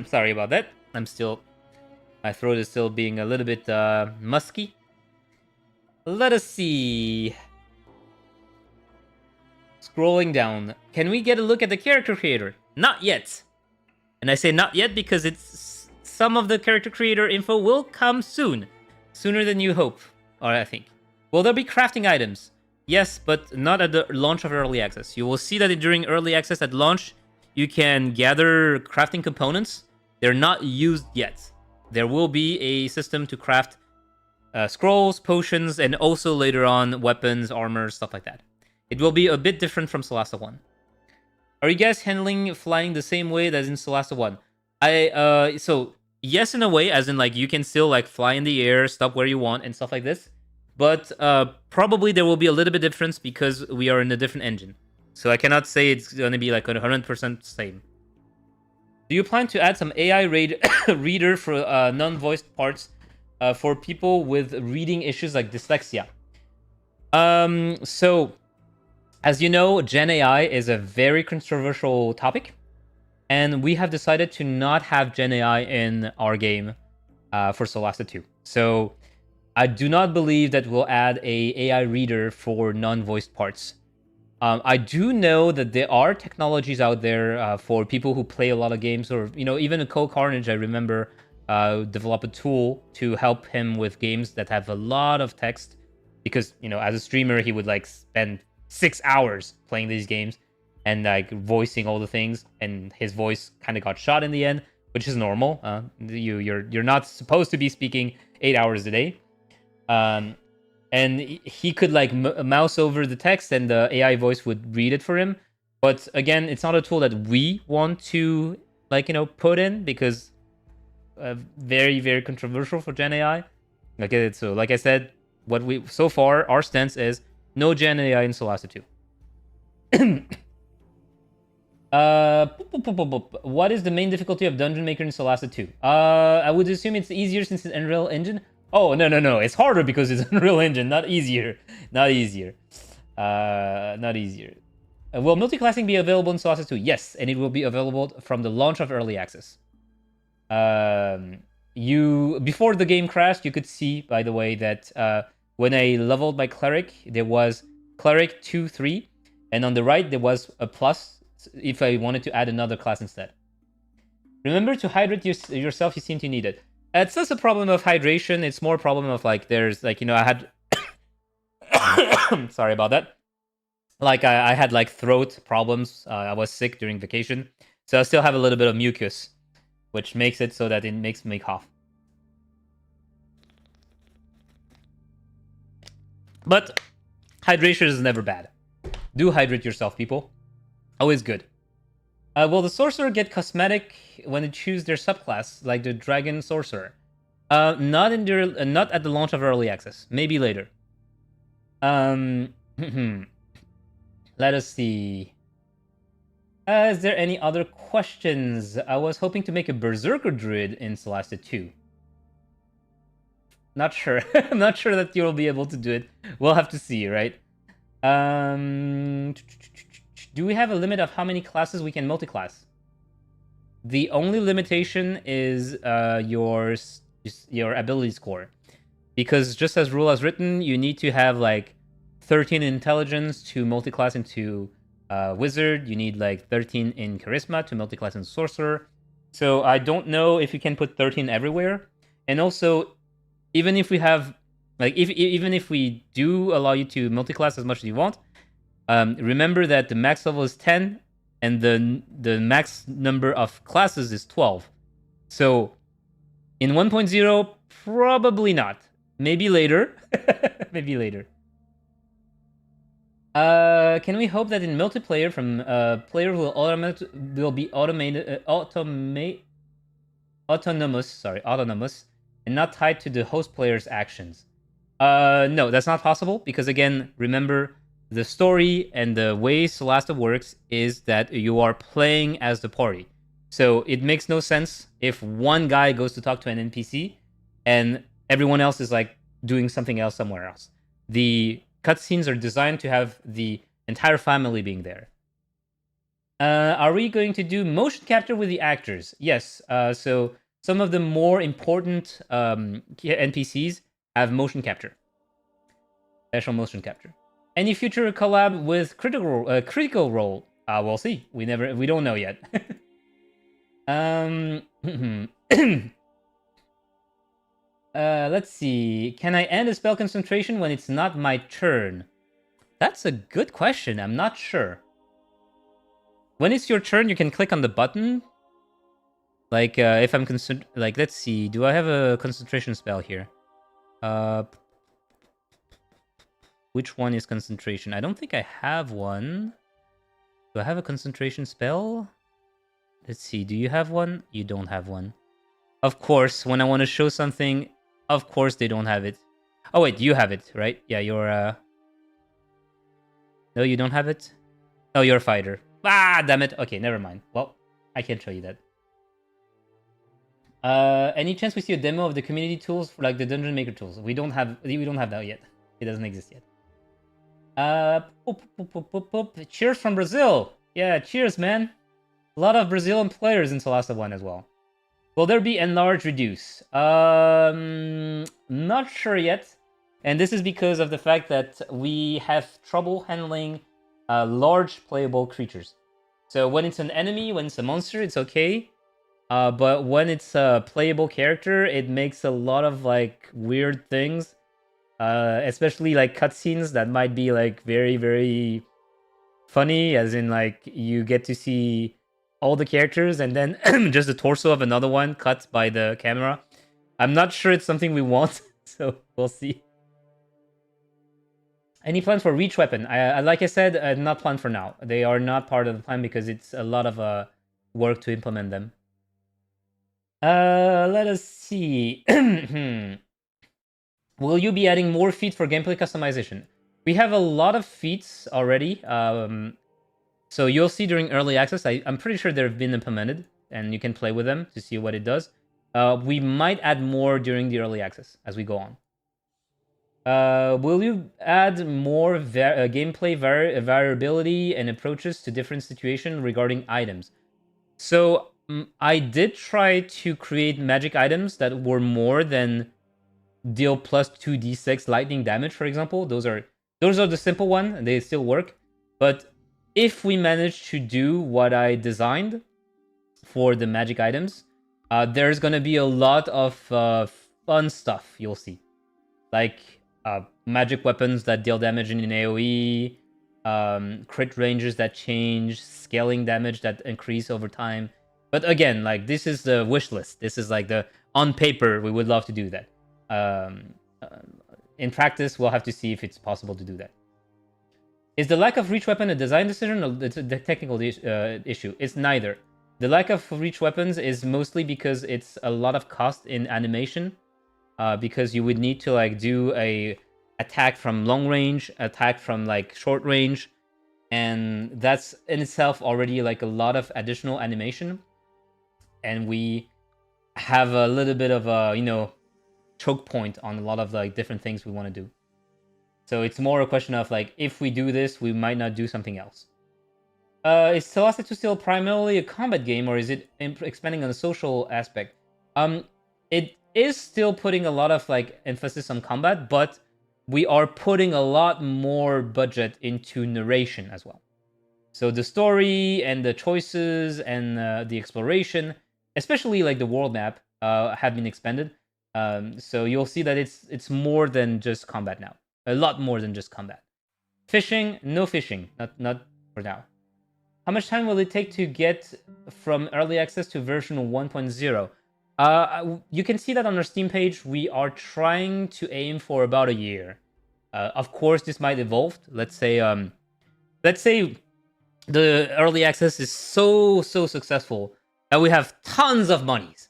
Sorry about that. My throat is still being a little bit musky. Let us see. Scrolling down. Can we get a look at the character creator? Not yet. And I say not yet because some of the character creator info will come soon. Sooner than you hope, or I think. Will there be crafting items? Yes, but not at the launch of Early Access. You will see that during Early Access at launch, you can gather crafting components. They're not used yet. There will be a system to craft scrolls, potions, and also later on weapons, armor, stuff like that. It will be a bit different from Solasta 1. Are you guys handling flying the same way as in Solasta 1? So yes, in a way, as in like you can still like fly in the air, stop where you want, and stuff like this. But probably there will be a little bit difference because we are in a different engine. So I cannot say it's going to be like 100% same. Do you plan to add some AI reader for non-voiced parts for people with reading issues like dyslexia? So, as you know, Gen AI is a very controversial topic. And we have decided to not have Gen AI in our game for Solasta 2. So I do not believe that we'll add a AI reader for non-voiced parts. I do know that there are technologies out there for people who play a lot of games, or even Cole Carnage. I remember develop a tool to help him with games that have a lot of text, because as a streamer he would like spend 6 hours playing these games and like voicing all the things, and his voice kind of got shot in the end, which is normal. You're not supposed to be speaking 8 hours a day. And he could like mouse over the text and the AI voice would read it for him. But again, it's not a tool that we want to put in because very, very controversial for Gen AI. So like I said, so far our stance is no Gen AI in Solasta 2. What is the main difficulty of Dungeon Maker in Solasta 2? I would assume it's easier since it's Unreal Engine. Oh, no. It's harder because it's Unreal Engine, not easier. Not easier. Will multiclassing be available in Solasta 2? Yes, and it will be available from the launch of Early Access. Before the game crashed, you could see, by the way, that when I leveled my Cleric, there was Cleric 2-3, and on the right, there was a plus if I wanted to add another class instead. Remember to hydrate yourself, you seem to need it. It's less a problem of hydration, it's more a problem of I had... Sorry about that. I had throat problems, I was sick during vacation, so I still have a little bit of mucus, which makes it so that it makes me cough. But hydration is never bad. Do hydrate yourself, people. Always good. Will the sorcerer get cosmetic when they choose their subclass, like the dragon sorcerer? Not at the launch of Early Access. Maybe later. Let us see. Is there any other questions? I was hoping to make a Berserker Druid in Solasta 2. Not sure. I'm not sure that you'll be able to do it. We'll have to see, right? Do we have a limit of how many classes we can multiclass? The only limitation is your ability score. Because just as rule has written, you need to have like 13 intelligence to multiclass into wizard. You need like 13 in charisma to multiclass into sorcerer. So I don't know if you can put 13 everywhere. And also, even if we have, like, even if we do allow you to multiclass as much as you want, remember that the max level is 10, and the max number of classes is 12. So in 1.0, probably not. Maybe later. Maybe later. Can we hope that in multiplayer, from player will be autonomous, and not tied to the host player's actions? No, that's not possible, because again, remember, the story and the way Solasta works is that you are playing as the party. So it makes no sense if one guy goes to talk to an NPC and everyone else is like doing something else somewhere else. The cutscenes are designed to have the entire family being there. Are we going to do motion capture with the actors? Yes. So some of the more important NPCs have motion capture. Special motion capture. Any future collab with Critical Role? We'll see. We don't know yet. Let's see. Can I end a spell concentration when it's not my turn? That's a good question. I'm not sure. When it's your turn, you can click on the button. Like, if I'm like, let's see. Do I have a concentration spell here? Which one is concentration? I don't think I have one. Do I have a concentration spell? Let's see. Do you have one? You don't have one. Of course, when I want to show something, of course they don't have it. Oh wait, you have it, right? Yeah, you're No, you don't have it? Oh, you're a fighter. Ah, damn it. Okay, never mind. Well, I can't show you that. Any chance we see a demo of the community tools, like the Dungeon Maker tools? We don't have that yet. It doesn't exist yet. Cheers from Brazil. Yeah, cheers, man. A lot of Brazilian players in Solasta 1 as well. Will there be enlarge reduce? Not sure yet. And this is because of the fact that we have trouble handling large playable creatures. So when it's an enemy, when it's a monster, it's okay. But when it's a playable character, it makes a lot of like weird things. Especially like cutscenes that might be like very, very funny, as in like you get to see all the characters and then just the torso of another one cut by the camera. I'm not sure it's something we want, so we'll see. Any plans for reach weapon? Like I said, not planned for now. They are not part of the plan because it's a lot of work to implement them. Let us see. Will you be adding more feats for gameplay customization? We have a lot of feats already. So you'll see during early access. I'm pretty sure they've been implemented, and you can play with them to see what it does. We might add more during the early access as we go on. Will you add more gameplay variability and approaches to different situations regarding items? So I did try to create magic items that were more than deal plus 2d6 lightning damage, for example. Those are the simple ones, and they still work. But if we manage to do what I designed for the magic items, there's gonna be a lot of fun stuff you'll see. Like magic weapons that deal damage in an AoE, crit ranges that change, scaling damage that increase over time. But again, like, this is the wish list. This is like the on paper, we would love to do that. In practice, we'll have to see if it's possible to do that. Is the lack of reach weapon a design decision or it's a technical issue? It's neither. The lack of reach weapons is mostly because it's a lot of cost in animation. Because you would need to like do a attack from long range, attack from like short range, and that's in itself already like a lot of additional animation, and we have a little bit of a choke point on a lot of like different things we want to do. So it's more a question of like, if we do this, we might not do something else. Is Solasta II still primarily a combat game, or is it expanding on the social aspect? It is still putting a lot of like emphasis on combat, but we are putting a lot more budget into narration as well. So the story and the choices and the exploration, especially like the world map, have been expanded. So you'll see that it's more than just combat now. A lot more than just combat. Fishing, no fishing, not for now. How much time will it take to get from early access to version 1.0? You can see that on our Steam page. We are trying to aim for about a year. Of course, this might evolve. Let's say the early access is so successful that we have tons of monies.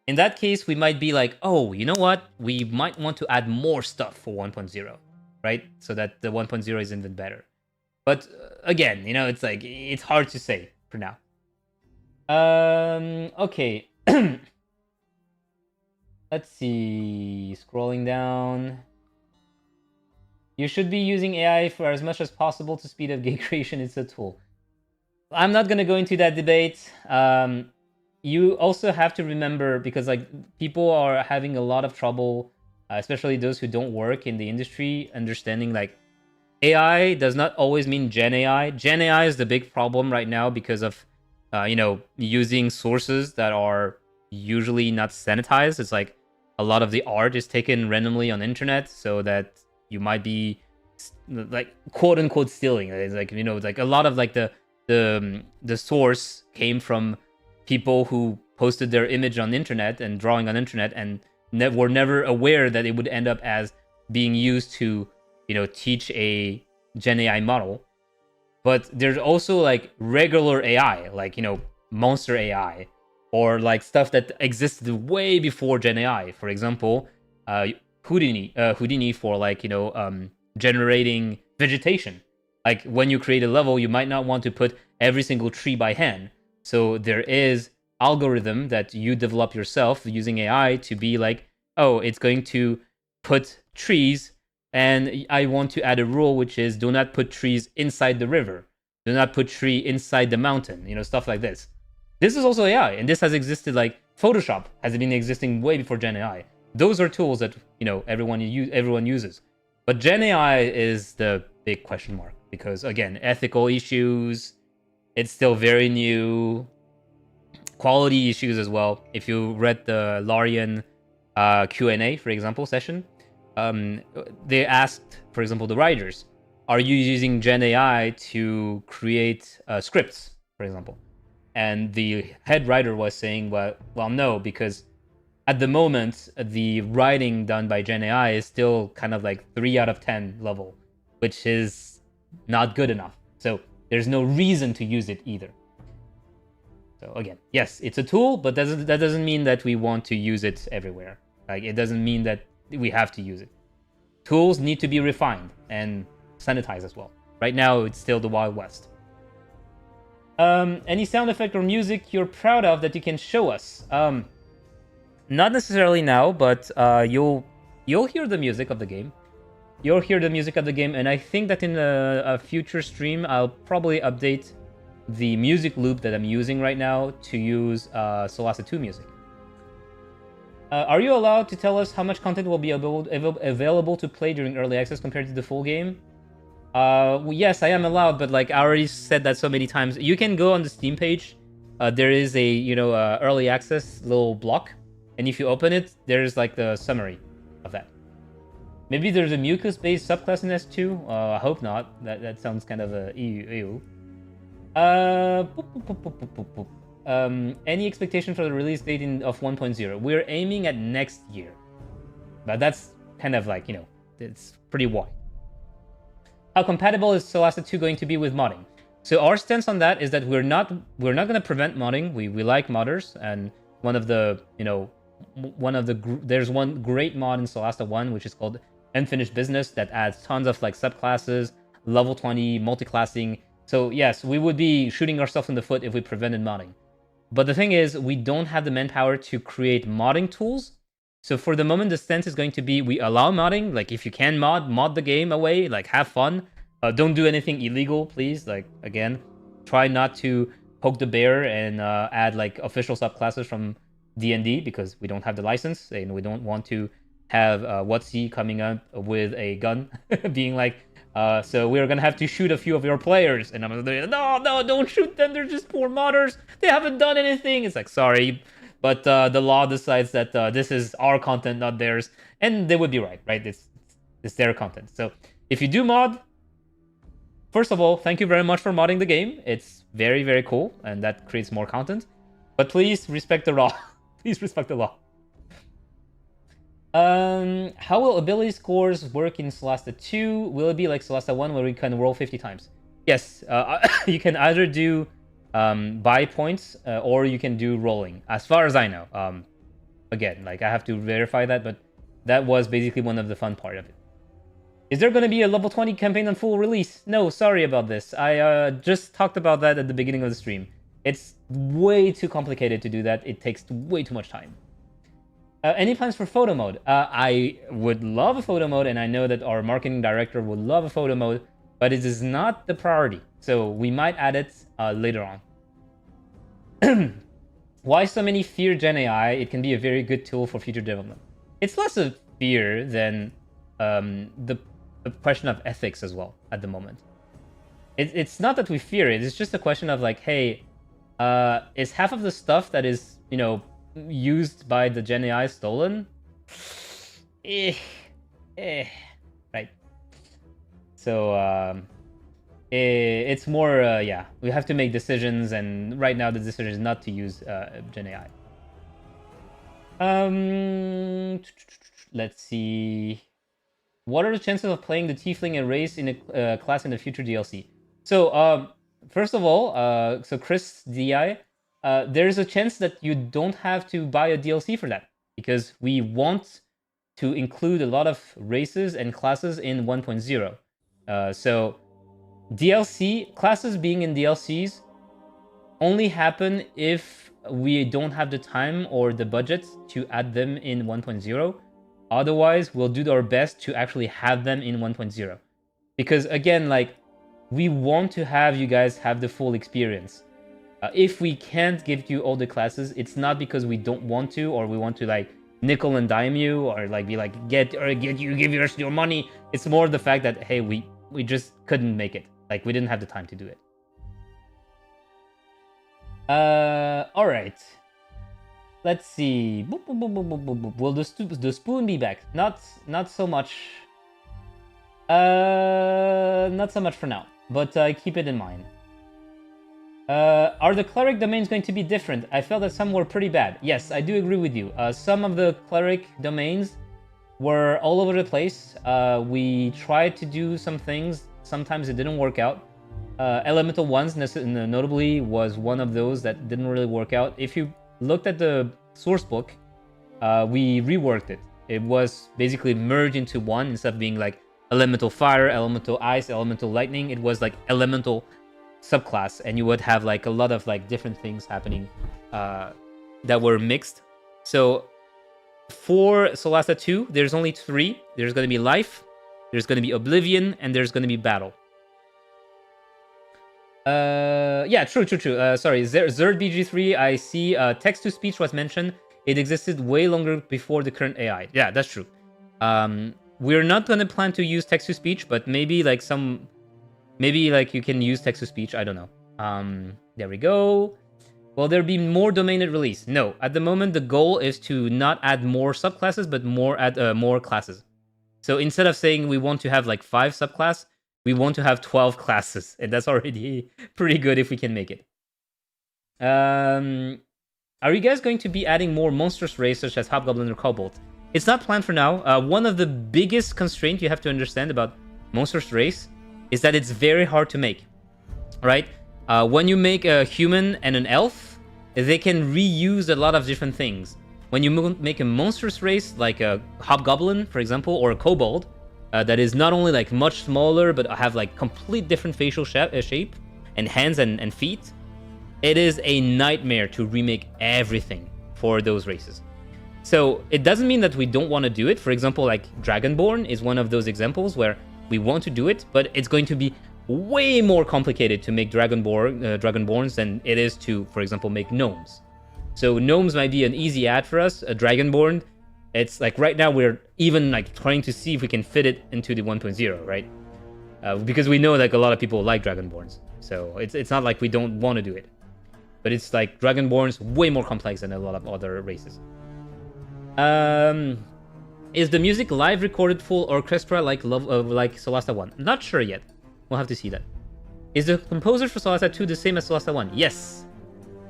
In that case, we might be like, oh, you know what? We might want to add more stuff for 1.0, right? So that the 1.0 is even better. But again, it's like, it's hard to say for now. Okay. Let's see. Scrolling down. You should be using AI for as much as possible to speed up game creation. It's a tool. I'm not going to go into that debate. You also have to remember, because like people are having a lot of trouble, especially those who don't work in the industry, understanding like AI does not always mean Gen AI. Gen AI is the big problem right now because of, using sources that are usually not sanitized. It's like a lot of the art is taken randomly on the internet, so that you might be like quote unquote stealing. It's like, it's like a lot of like the source came from people who posted their image on the internet and drawing on the internet and were never aware that it would end up as being used to teach a Gen AI model. But there's also like regular AI, like monster AI, or like stuff that existed way before Gen AI. For example, Houdini for like generating vegetation. Like when you create a level, you might not want to put every single tree by hand. So there is algorithm that you develop yourself using AI to be like, oh, it's going to put trees. And I want to add a rule, which is do not put trees inside the river. Do not put tree inside the mountain, stuff like this. This is also AI, and this has existed, like Photoshop has been existing way before Gen AI. Those are tools that, everyone uses. But Gen AI is the big question mark because, again, ethical issues, it's still very new. Quality issues as well. If you read the Larian Q&A, for example, session, they asked, for example, the writers, are you using Gen AI to create scripts, for example? And the head writer was saying, well, no, because at the moment, the writing done by Gen AI is still kind of like 3 out of 10 level, which is not good enough. So there's no reason to use it either. So again, yes, it's a tool, but that doesn't mean that we want to use it everywhere. Like, it doesn't mean that we have to use it. Tools need to be refined and sanitized as well. Right now, it's still the Wild West. Any sound effect or music you're proud of that you can show us? Not necessarily now, but you'll hear the music of the game. You'll hear the music of the game, and I think that in a future stream, I'll probably update the music loop that I'm using right now to use Solasta II music. Are you allowed to tell us how much content will be available to play during early access compared to the full game? Well, yes, I am allowed, but like I already said that so many times. You can go on the Steam page. There is a early access little block, and if you open it, there's like the summary of that. Maybe there's a mucus-based subclass in S2. I hope not. That sounds kind of ew. Any expectation for the release date of 1.0? We're aiming at next year, but that's kind of like it's pretty wide. How compatible is Solasta II going to be with modding? So our stance on that is that we're not going to prevent modding. We like modders, and there's one great mod in Solasta 1 which is called Unfinished Business that adds tons of like subclasses, level 20 multi-classing, So yes, we would be shooting ourselves in the foot if we prevented modding. But the thing is, we don't have the manpower to create modding tools. So for the moment, the stance is going to be, we allow modding. Like, if you can mod the game away, like, have fun. Don't do anything illegal, please. Like, again, try not to poke the bear and add, like, official subclasses from D&D, because we don't have the license, and we don't want to have Whatsy coming up with a gun, being like, so we're gonna have to shoot a few of your players. And I'm like, no, don't shoot them. They're just poor modders. They haven't done anything. It's like, sorry, but the law decides that this is our content, not theirs. And they would be right? It's their content. So if you do mod, first of all, thank you very much for modding the game. It's very, very cool, and that creates more content. But please respect the law. Please respect the law. How will ability scores work in Solasta 2? Will it be like Solasta 1 where we can roll 50 times? Yes, you can either do buy points or you can do rolling, as far as I know. Again, like, I have to verify that, but that was basically one of the fun part of it. Is there going to be a level 20 campaign on full release? No, sorry about this. I just talked about that at the beginning of the stream. It's way too complicated to do that. It takes way too much time. Any plans for photo mode? I would love a photo mode, and I know that our marketing director would love a photo mode, but it is not the priority. So we might add it later on. Why so many fear Gen AI? It can be a very good tool for future development. It's less of fear than the question of ethics as well at the moment. It's not that we fear it. It's just a question of like, hey, is half of the stuff that is, you know, used by the Gen AI stolen? Right. So it's more, yeah, we have to make decisions, and right now the decision is not to use Gen AI. Let's see. What are the chances of playing the Tiefling and race in a class in the future DLC? So, first of all, so Chris DI, there's a chance that you don't have to buy a DLC for that, because we want to include a lot of races and classes in 1.0. So DLC, classes being in DLCs only happen if we don't have the time or the budget to add them in 1.0. Otherwise, we'll do our best to actually have them in 1.0. Because again, like, we want to have you guys have the full experience. If we can't give you all the classes, it's not because we don't want to, or we want to like nickel and dime you, or like be like give us your money. It's more the fact that, hey, we just couldn't make it. Like, we didn't have the time to do it. All right. Let's see. Boop, boop, boop, boop, boop, boop, boop. Will the spoon be back? Not so much. Not so much for now, but keep it in mind. Are the Cleric domains going to be different? I felt that some were pretty bad. Yes, I do agree with you. Some of the Cleric domains were all over the place. We tried to do some things. Sometimes it didn't work out. Elemental Ones, notably, was one of those that didn't really work out. If you looked at the source book, we reworked it. It was basically merged into one instead of being like Elemental Fire, Elemental Ice, Elemental Lightning. It was like Elemental subclass, and you would have like a lot of like different things happening that were mixed. So for Solasta 2, there's only 3. There's going to be Life, there's going to be Oblivion, and there's going to be Battle. Yeah, true. Sorry, Zerd BG3, I see text-to-speech was mentioned. It existed way longer before the current AI. Yeah, that's true. We're not going to plan to use text-to-speech, but maybe like you can use text-to-speech. I don't know. There we go. Will there be more domain at release? No. At the moment, the goal is to not add more subclasses, but more classes. So instead of saying we want to have like 5 subclasses, we want to have 12 classes, and that's already pretty good if we can make it. Are you guys going to be adding more monstrous race such as Hobgoblin or Kobold? It's not planned for now. One of the biggest constraints you have to understand about monstrous race is that it's very hard to make, right? When you make a human and an elf, they can reuse a lot of different things. When you make a monstrous race, like a Hobgoblin, for example, or a Kobold, that is not only like much smaller, but have like complete different facial shape, and hands and feet, it is a nightmare to remake everything for those races. So it doesn't mean that we don't want to do it. For example, like Dragonborn is one of those examples where we want to do it, but it's going to be way more complicated to make Dragonborns than it is to, for example, make gnomes. So gnomes might be an easy add for us. A Dragonborn, it's like right now we're even like trying to see if we can fit it into the 1.0, right? Because we know like a lot of people like Dragonborns. So it's not like we don't want to do it. But it's like Dragonborn's way more complex than a lot of other races. Is the music live recorded full orchestra like Solasta 1? Not sure yet. We'll have to see that. Is the composer for Solasta 2 the same as Solasta 1? Yes.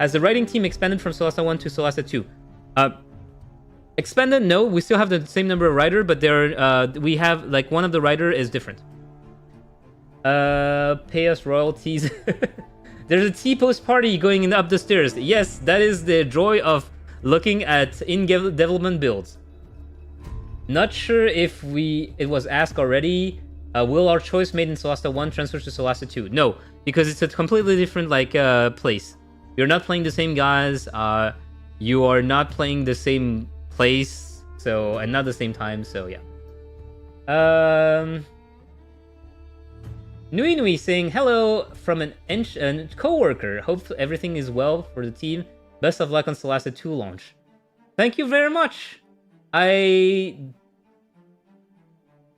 Has the writing team expanded from Solasta 1 to Solasta 2? Expanded? No. We still have the same number of writer, but we have like one of the writer is different. Pay us royalties. There's a T-post party going up the stairs. Yes, that is the joy of looking at in-development builds. Not sure if it was asked already. Will our choice made in Solasta 1 transfer to Solasta 2? No, because it's a completely different place. You're not playing the same guys. You are not playing the same place. So, and not the same time. So yeah. Nui Nui saying hello from a co-worker. Hope everything is well for the team. Best of luck on Solasta 2 launch. Thank you very much. I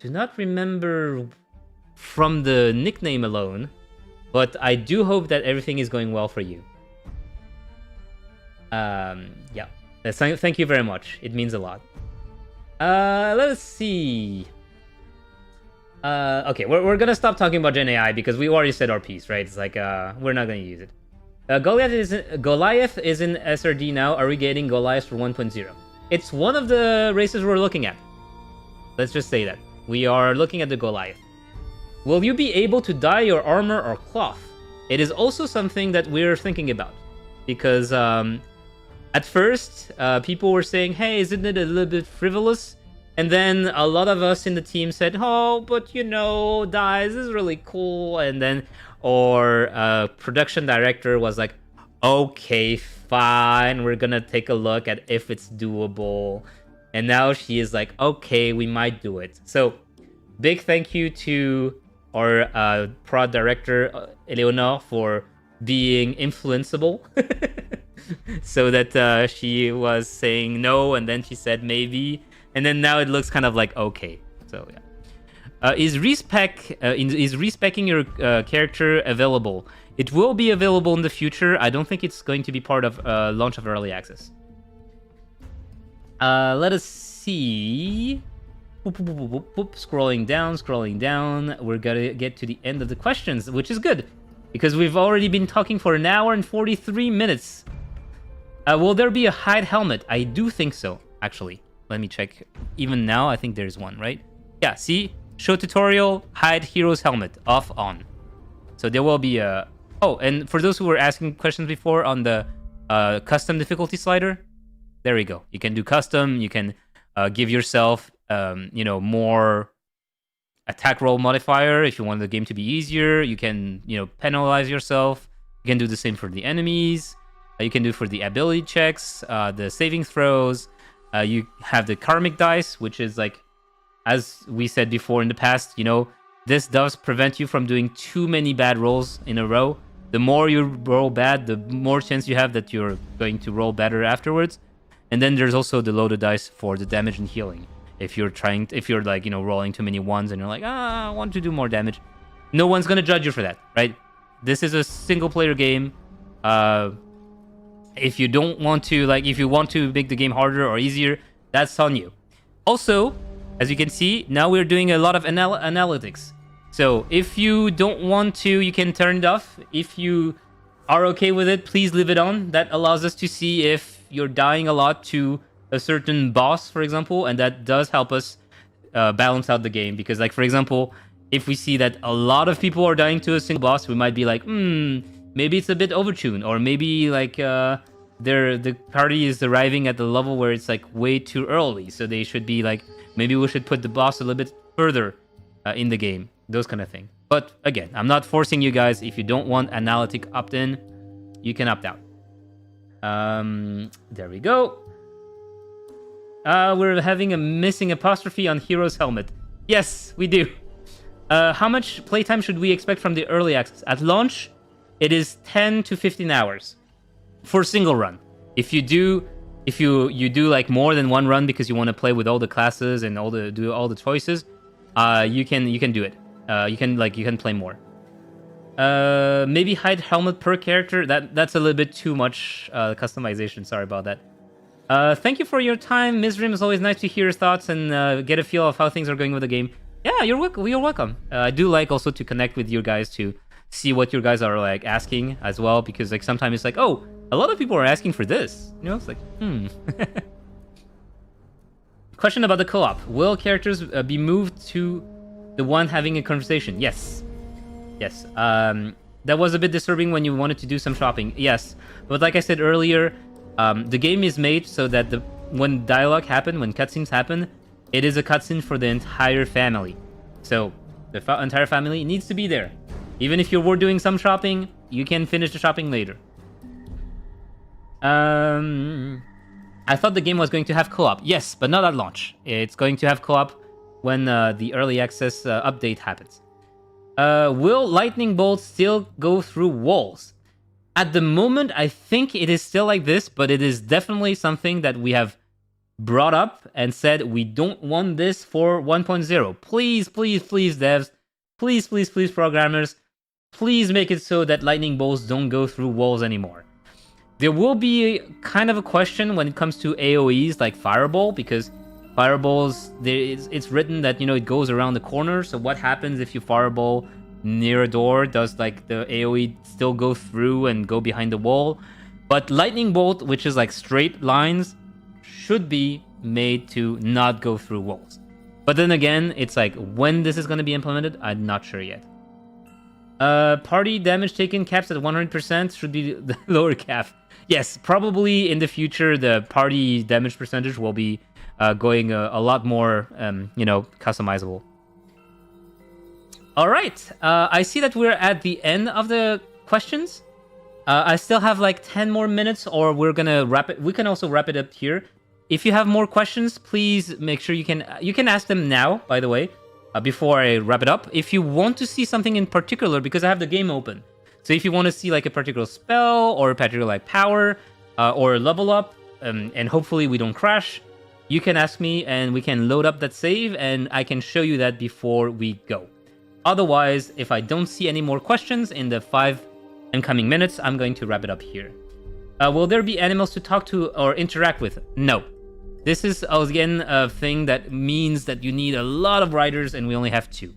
do not remember from the nickname alone, but I do hope that everything is going well for you. Yeah. Thank you very much. It means a lot. Let's see. Okay, we're gonna stop talking about Gen AI because we already said our piece, right? It's like we're not gonna use it. Goliath is in SRD now. Are we getting Goliath for 1.0? It's one of the races we're looking at. Let's just say that we are looking at the Goliath. Will you be able to dye your armor or cloth? It is also something that we're thinking about because at first people were saying, "Hey, isn't it a little bit frivolous?" And then a lot of us in the team said, "Oh, but you know, dyes is really cool." And then our production director was like, "Okay, fine, we're gonna take a look at if it's doable." And now she is like, "Okay, we might do it." So big thank you to our prod director, Eleonore, for being influenceable. So that she was saying no, and then she said maybe. And then now it looks kind of like okay. So yeah. Is respecking your character available? It will be available in the future. I don't think it's going to be part of launch of early access. Let us see. Scrolling down. We're gonna get to the end of the questions, which is good because we've already been talking for 1 hour and 43 minutes. Will there be a hide helmet? I do think so, actually. Let me check. Even now, I think there's one, right? Yeah, see? Show tutorial, hide hero's helmet, off, on. So there will be a... Oh, and for those who were asking questions before on the custom difficulty slider, there we go. You can do custom, you can give yourself, more attack roll modifier if you want the game to be easier. You can, penalize yourself. You can do the same for the enemies. You can do for the ability checks, the saving throws. You have the karmic dice, which is like, as we said before in the past, this does prevent you from doing too many bad rolls in a row. The more you roll bad, the more chance you have that you're going to roll better afterwards. And then there's also the loaded dice for the damage and healing. If you're rolling too many ones and you're like, I want to do more damage. No one's going to judge you for that, right? This is a single player game. If you don't want to, if you want to make the game harder or easier, that's on you. Also, as you can see, now we're doing a lot of analytics. So if you don't want to, you can turn it off. If you are okay with it, please leave it on. That allows us to see if you're dying a lot to a certain boss, for example, and that does help us balance out the game. Because, for example, if we see that a lot of people are dying to a single boss, we might be like, maybe it's a bit overtuned, or maybe the party is arriving at the level where it's way too early, so they should be maybe we should put the boss a little bit further in the game, those kind of thing. But again, I'm not forcing you guys. If you don't want analytic opt-in, you can opt out. There we go. We're having a missing apostrophe on Hero's helmet. Yes, we do. How much playtime should we expect from the early access? At launch, it is 10 to 15 hours for a single run. If you do like more than one run because you want to play with all the classes and do all the choices, you can do it. You can play more. Maybe hide helmet per character. That's a little bit too much customization. Sorry about that. Thank you for your time, Ms. Rim. It's always nice to hear your thoughts and get a feel of how things are going with the game. Yeah, you're welcome. I do like also to connect with you guys to see what you guys are like asking as well, because like sometimes it's like, oh, a lot of people are asking for this. You know, it's like, Question about the co-op. Will characters be moved to the one having a conversation? Yes. Yes. That was a bit disturbing when you wanted to do some shopping. Yes. But like I said earlier, the game is made so that when dialogue happen, when cutscenes happen, it is a cutscene for the entire family. So the entire family needs to be there. Even if you were doing some shopping, you can finish the shopping later. I thought the game was going to have co-op. Yes, but not at launch. It's going to have co-op when the early access update happens. Will lightning bolts still go through walls? At the moment, I think it is still like this, but it is definitely something that we have brought up and said we don't want this for 1.0. Please, please, please, devs. Please, please, please, programmers. Please make it so that lightning bolts don't go through walls anymore. There will be kind of a question when it comes to AoEs like Fireball, because Fireballs, it's written that, you know, it goes around the corner. So what happens if you Fireball near a door? Does like the AoE still go through and go behind the wall? But Lightning Bolt, which is like straight lines, should be made to not go through walls. But then again, it's like when this is going to be implemented, I'm not sure yet. Party damage taken caps at 100% should be the lower cap. Yes, probably in the future, the party damage percentage will be going a lot more, customizable. All right, I see that we're at the end of the questions. I still have like 10 more minutes, or we're gonna wrap it. We can also wrap it up here. If you have more questions, please make sure you can ask them now, by the way, before I wrap it up. If you want to see something in particular, because I have the game open. So if you want to see like a particular spell or a particular like power or a level up, and hopefully we don't crash, you can ask me and we can load up that save and I can show you that before we go. Otherwise, if I don't see any more questions in the 5 incoming minutes, I'm going to wrap it up here. Will there be animals to talk to or interact with? No. This is, again, a thing that means that you need a lot of writers and we only have 2.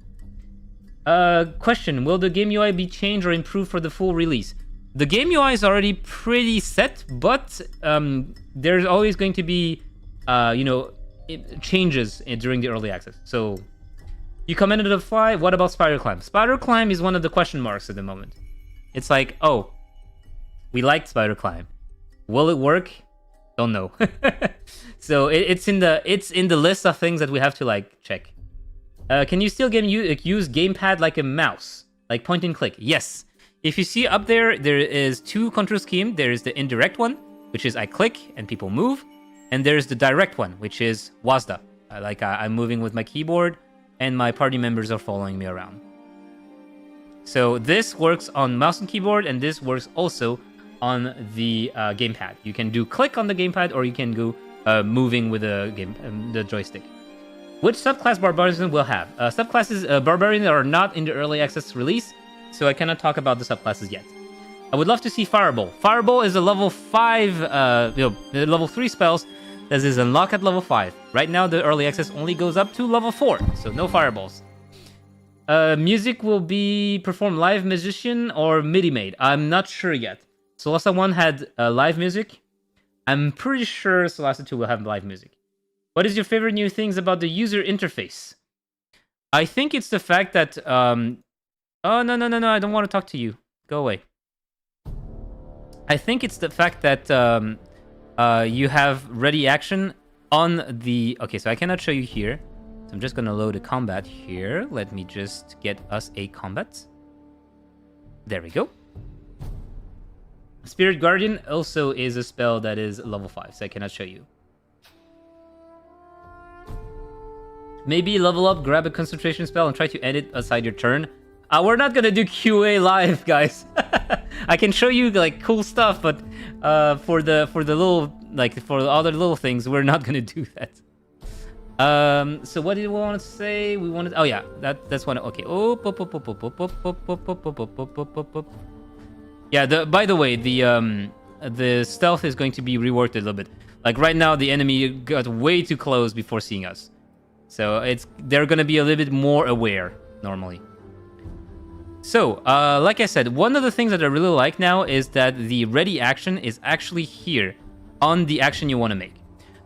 Question, will the game UI be changed or improved for the full release? The game UI is already pretty set, but there's always going to be, changes during the early access. So, you commented on the fly, what about Spider Climb? Spider Climb is one of the question marks at the moment. It's like, oh, we liked Spider Climb. Will it work? Don't know. So it's in the list of things that we have to like check. Can you still use gamepad like a mouse, like point and click? Yes. If you see up there, there is 2 control schemes. There is the indirect one, which is I click and people move, and there's the direct one, which is WASD. I'm moving with my keyboard, and my party members are following me around. So this works on mouse and keyboard, and this works also on the gamepad. You can do click on the gamepad, or you can go moving with the joystick. Which subclass Barbarian will have? Subclasses Barbarian are not in the early access release, so I cannot talk about the subclasses yet. I would love to see Fireball. Fireball is a level 5, level 3 spells that is unlocked at level 5. Right now, the early access only goes up to level 4, so no Fireballs. Music will be performed live musician or MIDI made. I'm not sure yet. Solasta 1 had live music. I'm pretty sure Solasta 2 will have live music. What is your favorite new things about the user interface? I think it's the fact that... Oh, no, I don't want to talk to you. Go away. I think it's the fact that you have ready action on the... Okay, so I cannot show you here. So I'm just gonna load a combat here. Let me just get us a combat. There we go. Spirit Guardian also is a spell that is level 5, so I cannot show you. Maybe level up, grab a concentration spell, and try to end it aside your turn. We're not gonna do QA live, guys. I can show you like cool stuff, but for the little for the other little things, we're not gonna do that. So what did we want to say? We wanted. Oh yeah, that's one. Okay. Yeah. By the way, the stealth is going to be reworked a little bit. Like right now, the enemy got way too close before seeing us, so they're gonna be a little bit more aware normally. So, like I said, one of the things that I really like now is that the ready action is actually here on the action you want to make.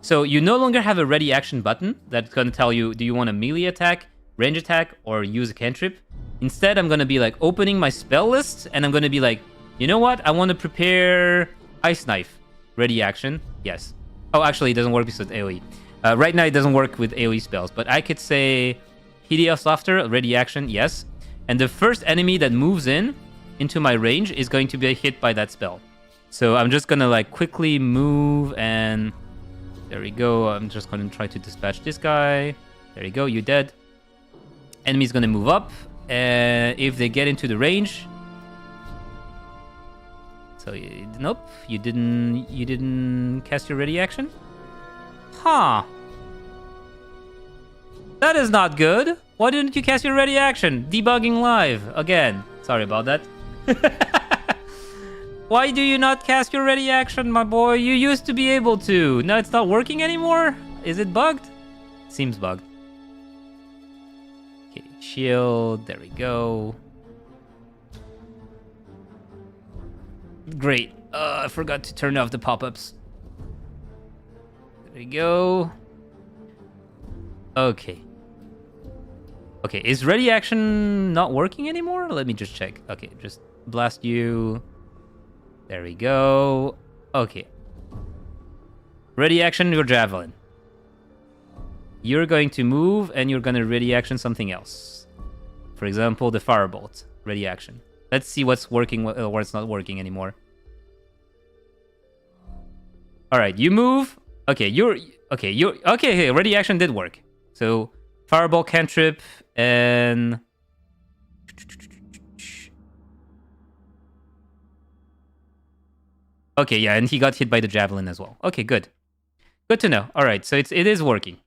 So you no longer have a ready action button that's going to tell you, do you want a melee attack, range attack, or use a cantrip? Instead, I'm going to be like opening my spell list, and I'm going to be like, you know what? I want to prepare Ice Knife. Ready action, yes. Oh, actually, it doesn't work because it's AoE. Right now, it doesn't work with AoE spells, but I could say Hideous Laughter, ready action, yes. And the first enemy that moves into my range is going to be hit by that spell. So I'm just gonna like quickly move, and there we go. I'm just gonna try to dispatch this guy. There you go, you dead. Enemy's gonna move up, and if they get into the range, so nope, you didn't cast your ready action. Huh? That is not good. Why didn't you cast your ready action? Debugging live again. Sorry about that. Why do you not cast your ready action, my boy? You used to be able to. Now it's not working anymore? Is it bugged? Seems bugged. Okay, shield. There we go. Great. I forgot to turn off the pop-ups. There we go. Okay. Okay, is ready action not working anymore? Let me just check. Okay, just blast you. There we go. Okay. Ready action, your javelin. You're going to move, and you're going to ready action something else. For example, the firebolt. Ready action. Let's see what's working, what's not working anymore. All right, you move. Okay, okay, ready action did work. So, fireball cantrip, and okay, yeah, and he got hit by the javelin as well. Okay, good to know. All right, so it is working.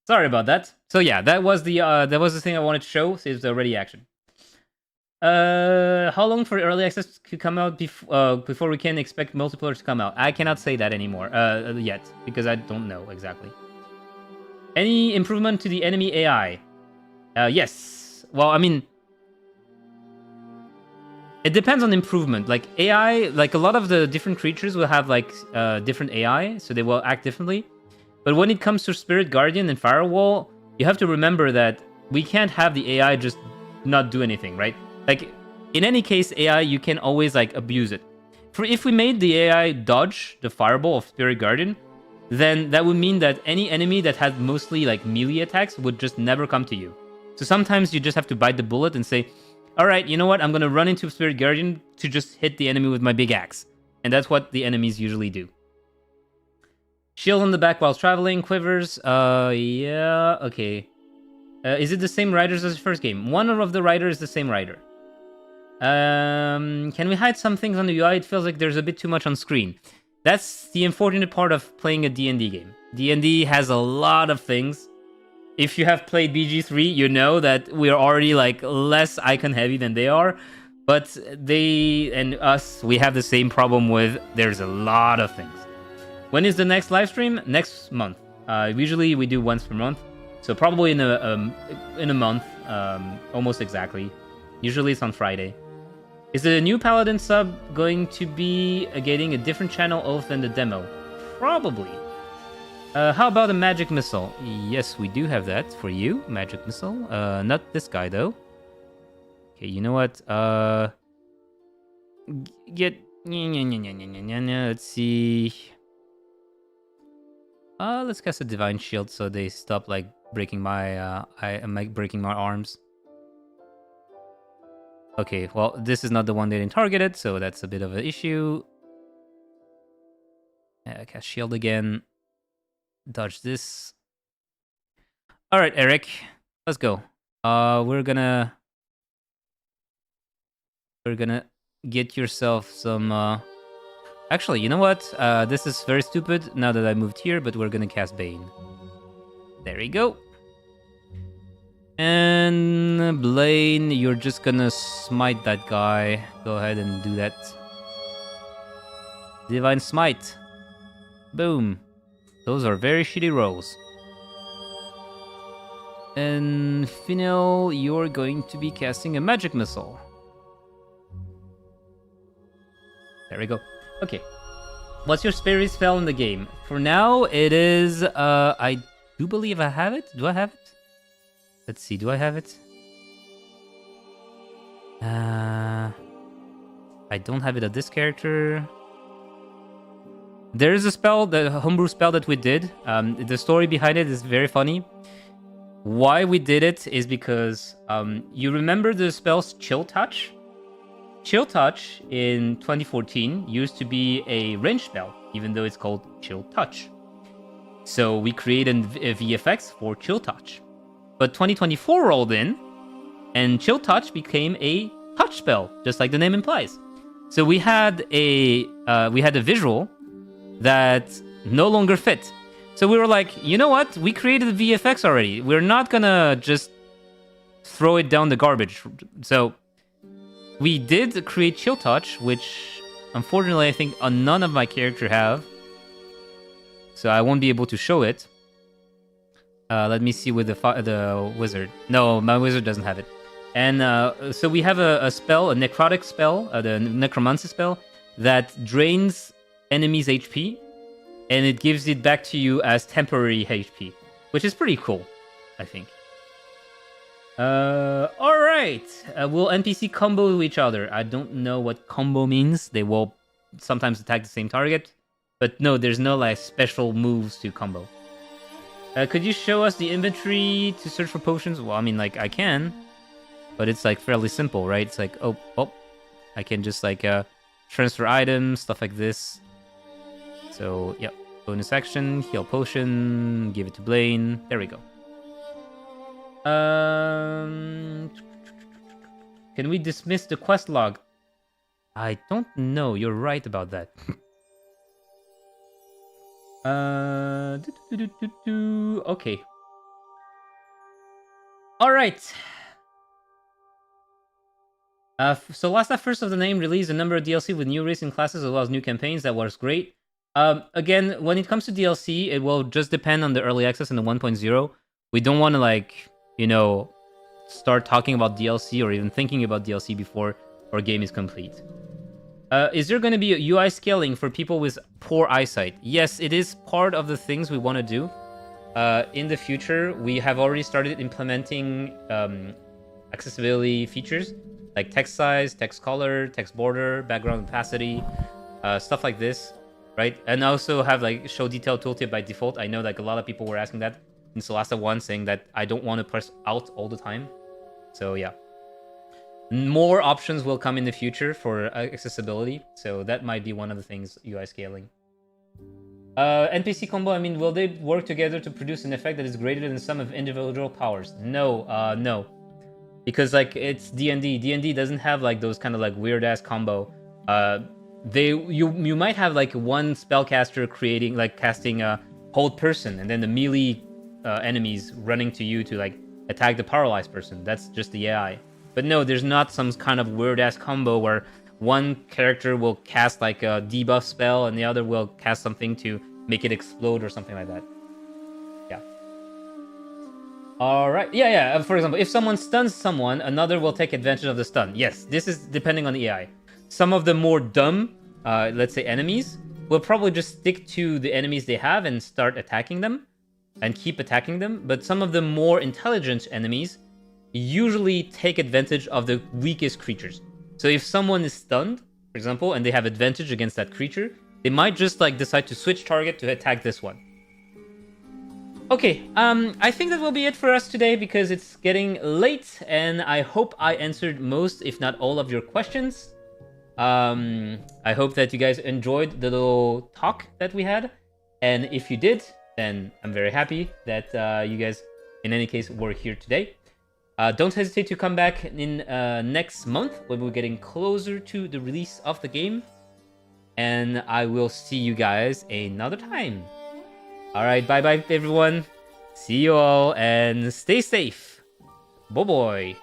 Sorry about that. So yeah, that was the thing I wanted to show. Is the ready action. How long for early access to come out before we can expect multiplayer to come out? I cannot say that anymore yet, because I don't know exactly. Any improvement to the enemy AI? Yes. Well, I mean, it depends on improvement. Like AI, like a lot of the different creatures will have like different AI, so they will act differently. But when it comes to Spirit Guardian and Firewall, you have to remember that we can't have the AI just not do anything, right? Like, in any case, AI, you can always like abuse it. If we made the AI dodge the Fireball of Spirit Guardian, then that would mean that any enemy that had mostly like melee attacks would just never come to you. So sometimes you just have to bite the bullet and say, all right, you know what? I'm going to run into Spirit Guardian to just hit the enemy with my big axe. And that's what the enemies usually do. Shield on the back while traveling, quivers. Yeah, okay. Is it the same writers as the first game? One of the writers is the same writer. Can we hide some things on the UI? It feels like there's a bit too much on screen. That's the unfortunate part of playing a D&D game. D&D has a lot of things. If you have played BG3, you know that we're already like less icon heavy than they are. But they and us, we have the same problem with there's a lot of things. When is the next live stream? Next month. Usually we do once per month. So probably in a month, almost exactly. Usually it's on Friday. Is the new Paladin sub going to be getting a different channel oath than the demo? Probably. How about a magic missile? Yes, we do have that for you, magic missile. Not this guy though. Okay, you know what? Get. Let's see. Let's cast a divine shield so they stop like breaking my breaking my arms. Okay, well, this is not the one they didn't target it, so that's a bit of an issue. Cast shield again. Dodge this. All right, Eric, let's go. We're gonna get yourself some. Actually, you know what? This is very stupid now that I moved here, but we're gonna cast Bane. There you go. And Blaine, you're just gonna smite that guy. Go ahead and do that. Divine Smite. Boom. Those are very shitty rolls. And Finel, you're going to be casting a magic missile. There we go. Okay. What's your spirit spell in the game? For now, it is... I do believe I have it. Do I have it? Let's see, do I have it? I don't have it at this character. There is a spell, the homebrew spell that we did. The story behind it is very funny. Why we did it is because you remember the spell's Chill Touch? Chill Touch in 2014 used to be a range spell, even though it's called Chill Touch. So we created a VFX for Chill Touch. But 2024 rolled in, and Chill Touch became a touch spell, just like the name implies. So we had a visual that no longer fit. So we were like, you know what? We created the VFX already. We're not gonna just throw it down the garbage. So we did create Chill Touch, which unfortunately I think none of my character have. So I won't be able to show it. Let me see with the wizard. No, my wizard doesn't have it. And so we have a spell, a necrotic spell, the necromancy spell, that drains enemies' HP, and it gives it back to you as temporary HP, which is pretty cool, I think. All right. Will NPC combo each other? I don't know what combo means. They will sometimes attack the same target, but no, there's no like special moves to combo. Could you show us the inventory to search for potions? Well, I mean, like, I can, but it's, like, fairly simple, right? It's like, oh, I can just, like, transfer items, stuff like this. So, yep, bonus action, heal potion, give it to Blaine. There we go. Can we dismiss the quest log? I don't know. You're right about that. Okay. All right. Solasta First of the Name released a number of DLC with new racing classes as well as new campaigns. That was great. Again, when it comes to DLC, it will just depend on the early access and the 1.0. We don't want to, like, you know, start talking about DLC or even thinking about DLC before our game is complete. Is there going to be UI scaling for people with poor eyesight? Yes, it is part of the things we want to do. In the future, we have already started implementing accessibility features like text size, text color, text border, background opacity, stuff like this, right? And also have like show detail tooltip by default. I know like a lot of people were asking that in Solasta 1, saying that I don't want to press Alt all the time. So yeah. More options will come in the future for accessibility, so that might be one of the things UI scaling. NPC combo, I mean, will they work together to produce an effect that is greater than the sum of individual powers? No, no. Because, like, it's D&D. D&D doesn't have, like, those kind of, like, weird-ass combo. You might have, like, one spellcaster creating, like, casting a hold person, and then the melee enemies running to you to, like, attack the paralyzed person. That's just the AI. But no, there's not some kind of weird-ass combo where one character will cast like a debuff spell and the other will cast something to make it explode or something like that. Yeah. Alright, yeah. For example, if someone stuns someone, another will take advantage of the stun. Yes, this is depending on the AI. Some of the more dumb, let's say enemies, will probably just stick to the enemies they have and start attacking them and keep attacking them. But some of the more intelligent enemies usually take advantage of the weakest creatures. So if someone is stunned, for example, and they have advantage against that creature, they might just like decide to switch target to attack this one. Okay, I think that will be it for us today because it's getting late, and I hope I answered most, if not all, of your questions. I hope that you guys enjoyed the little talk that we had, and if you did, then I'm very happy that you guys, in any case, were here today. Don't hesitate to come back in next month when we're getting closer to the release of the game, and I will see you guys another time. Alright, bye-bye everyone. See you all, and stay safe. Bye-bye.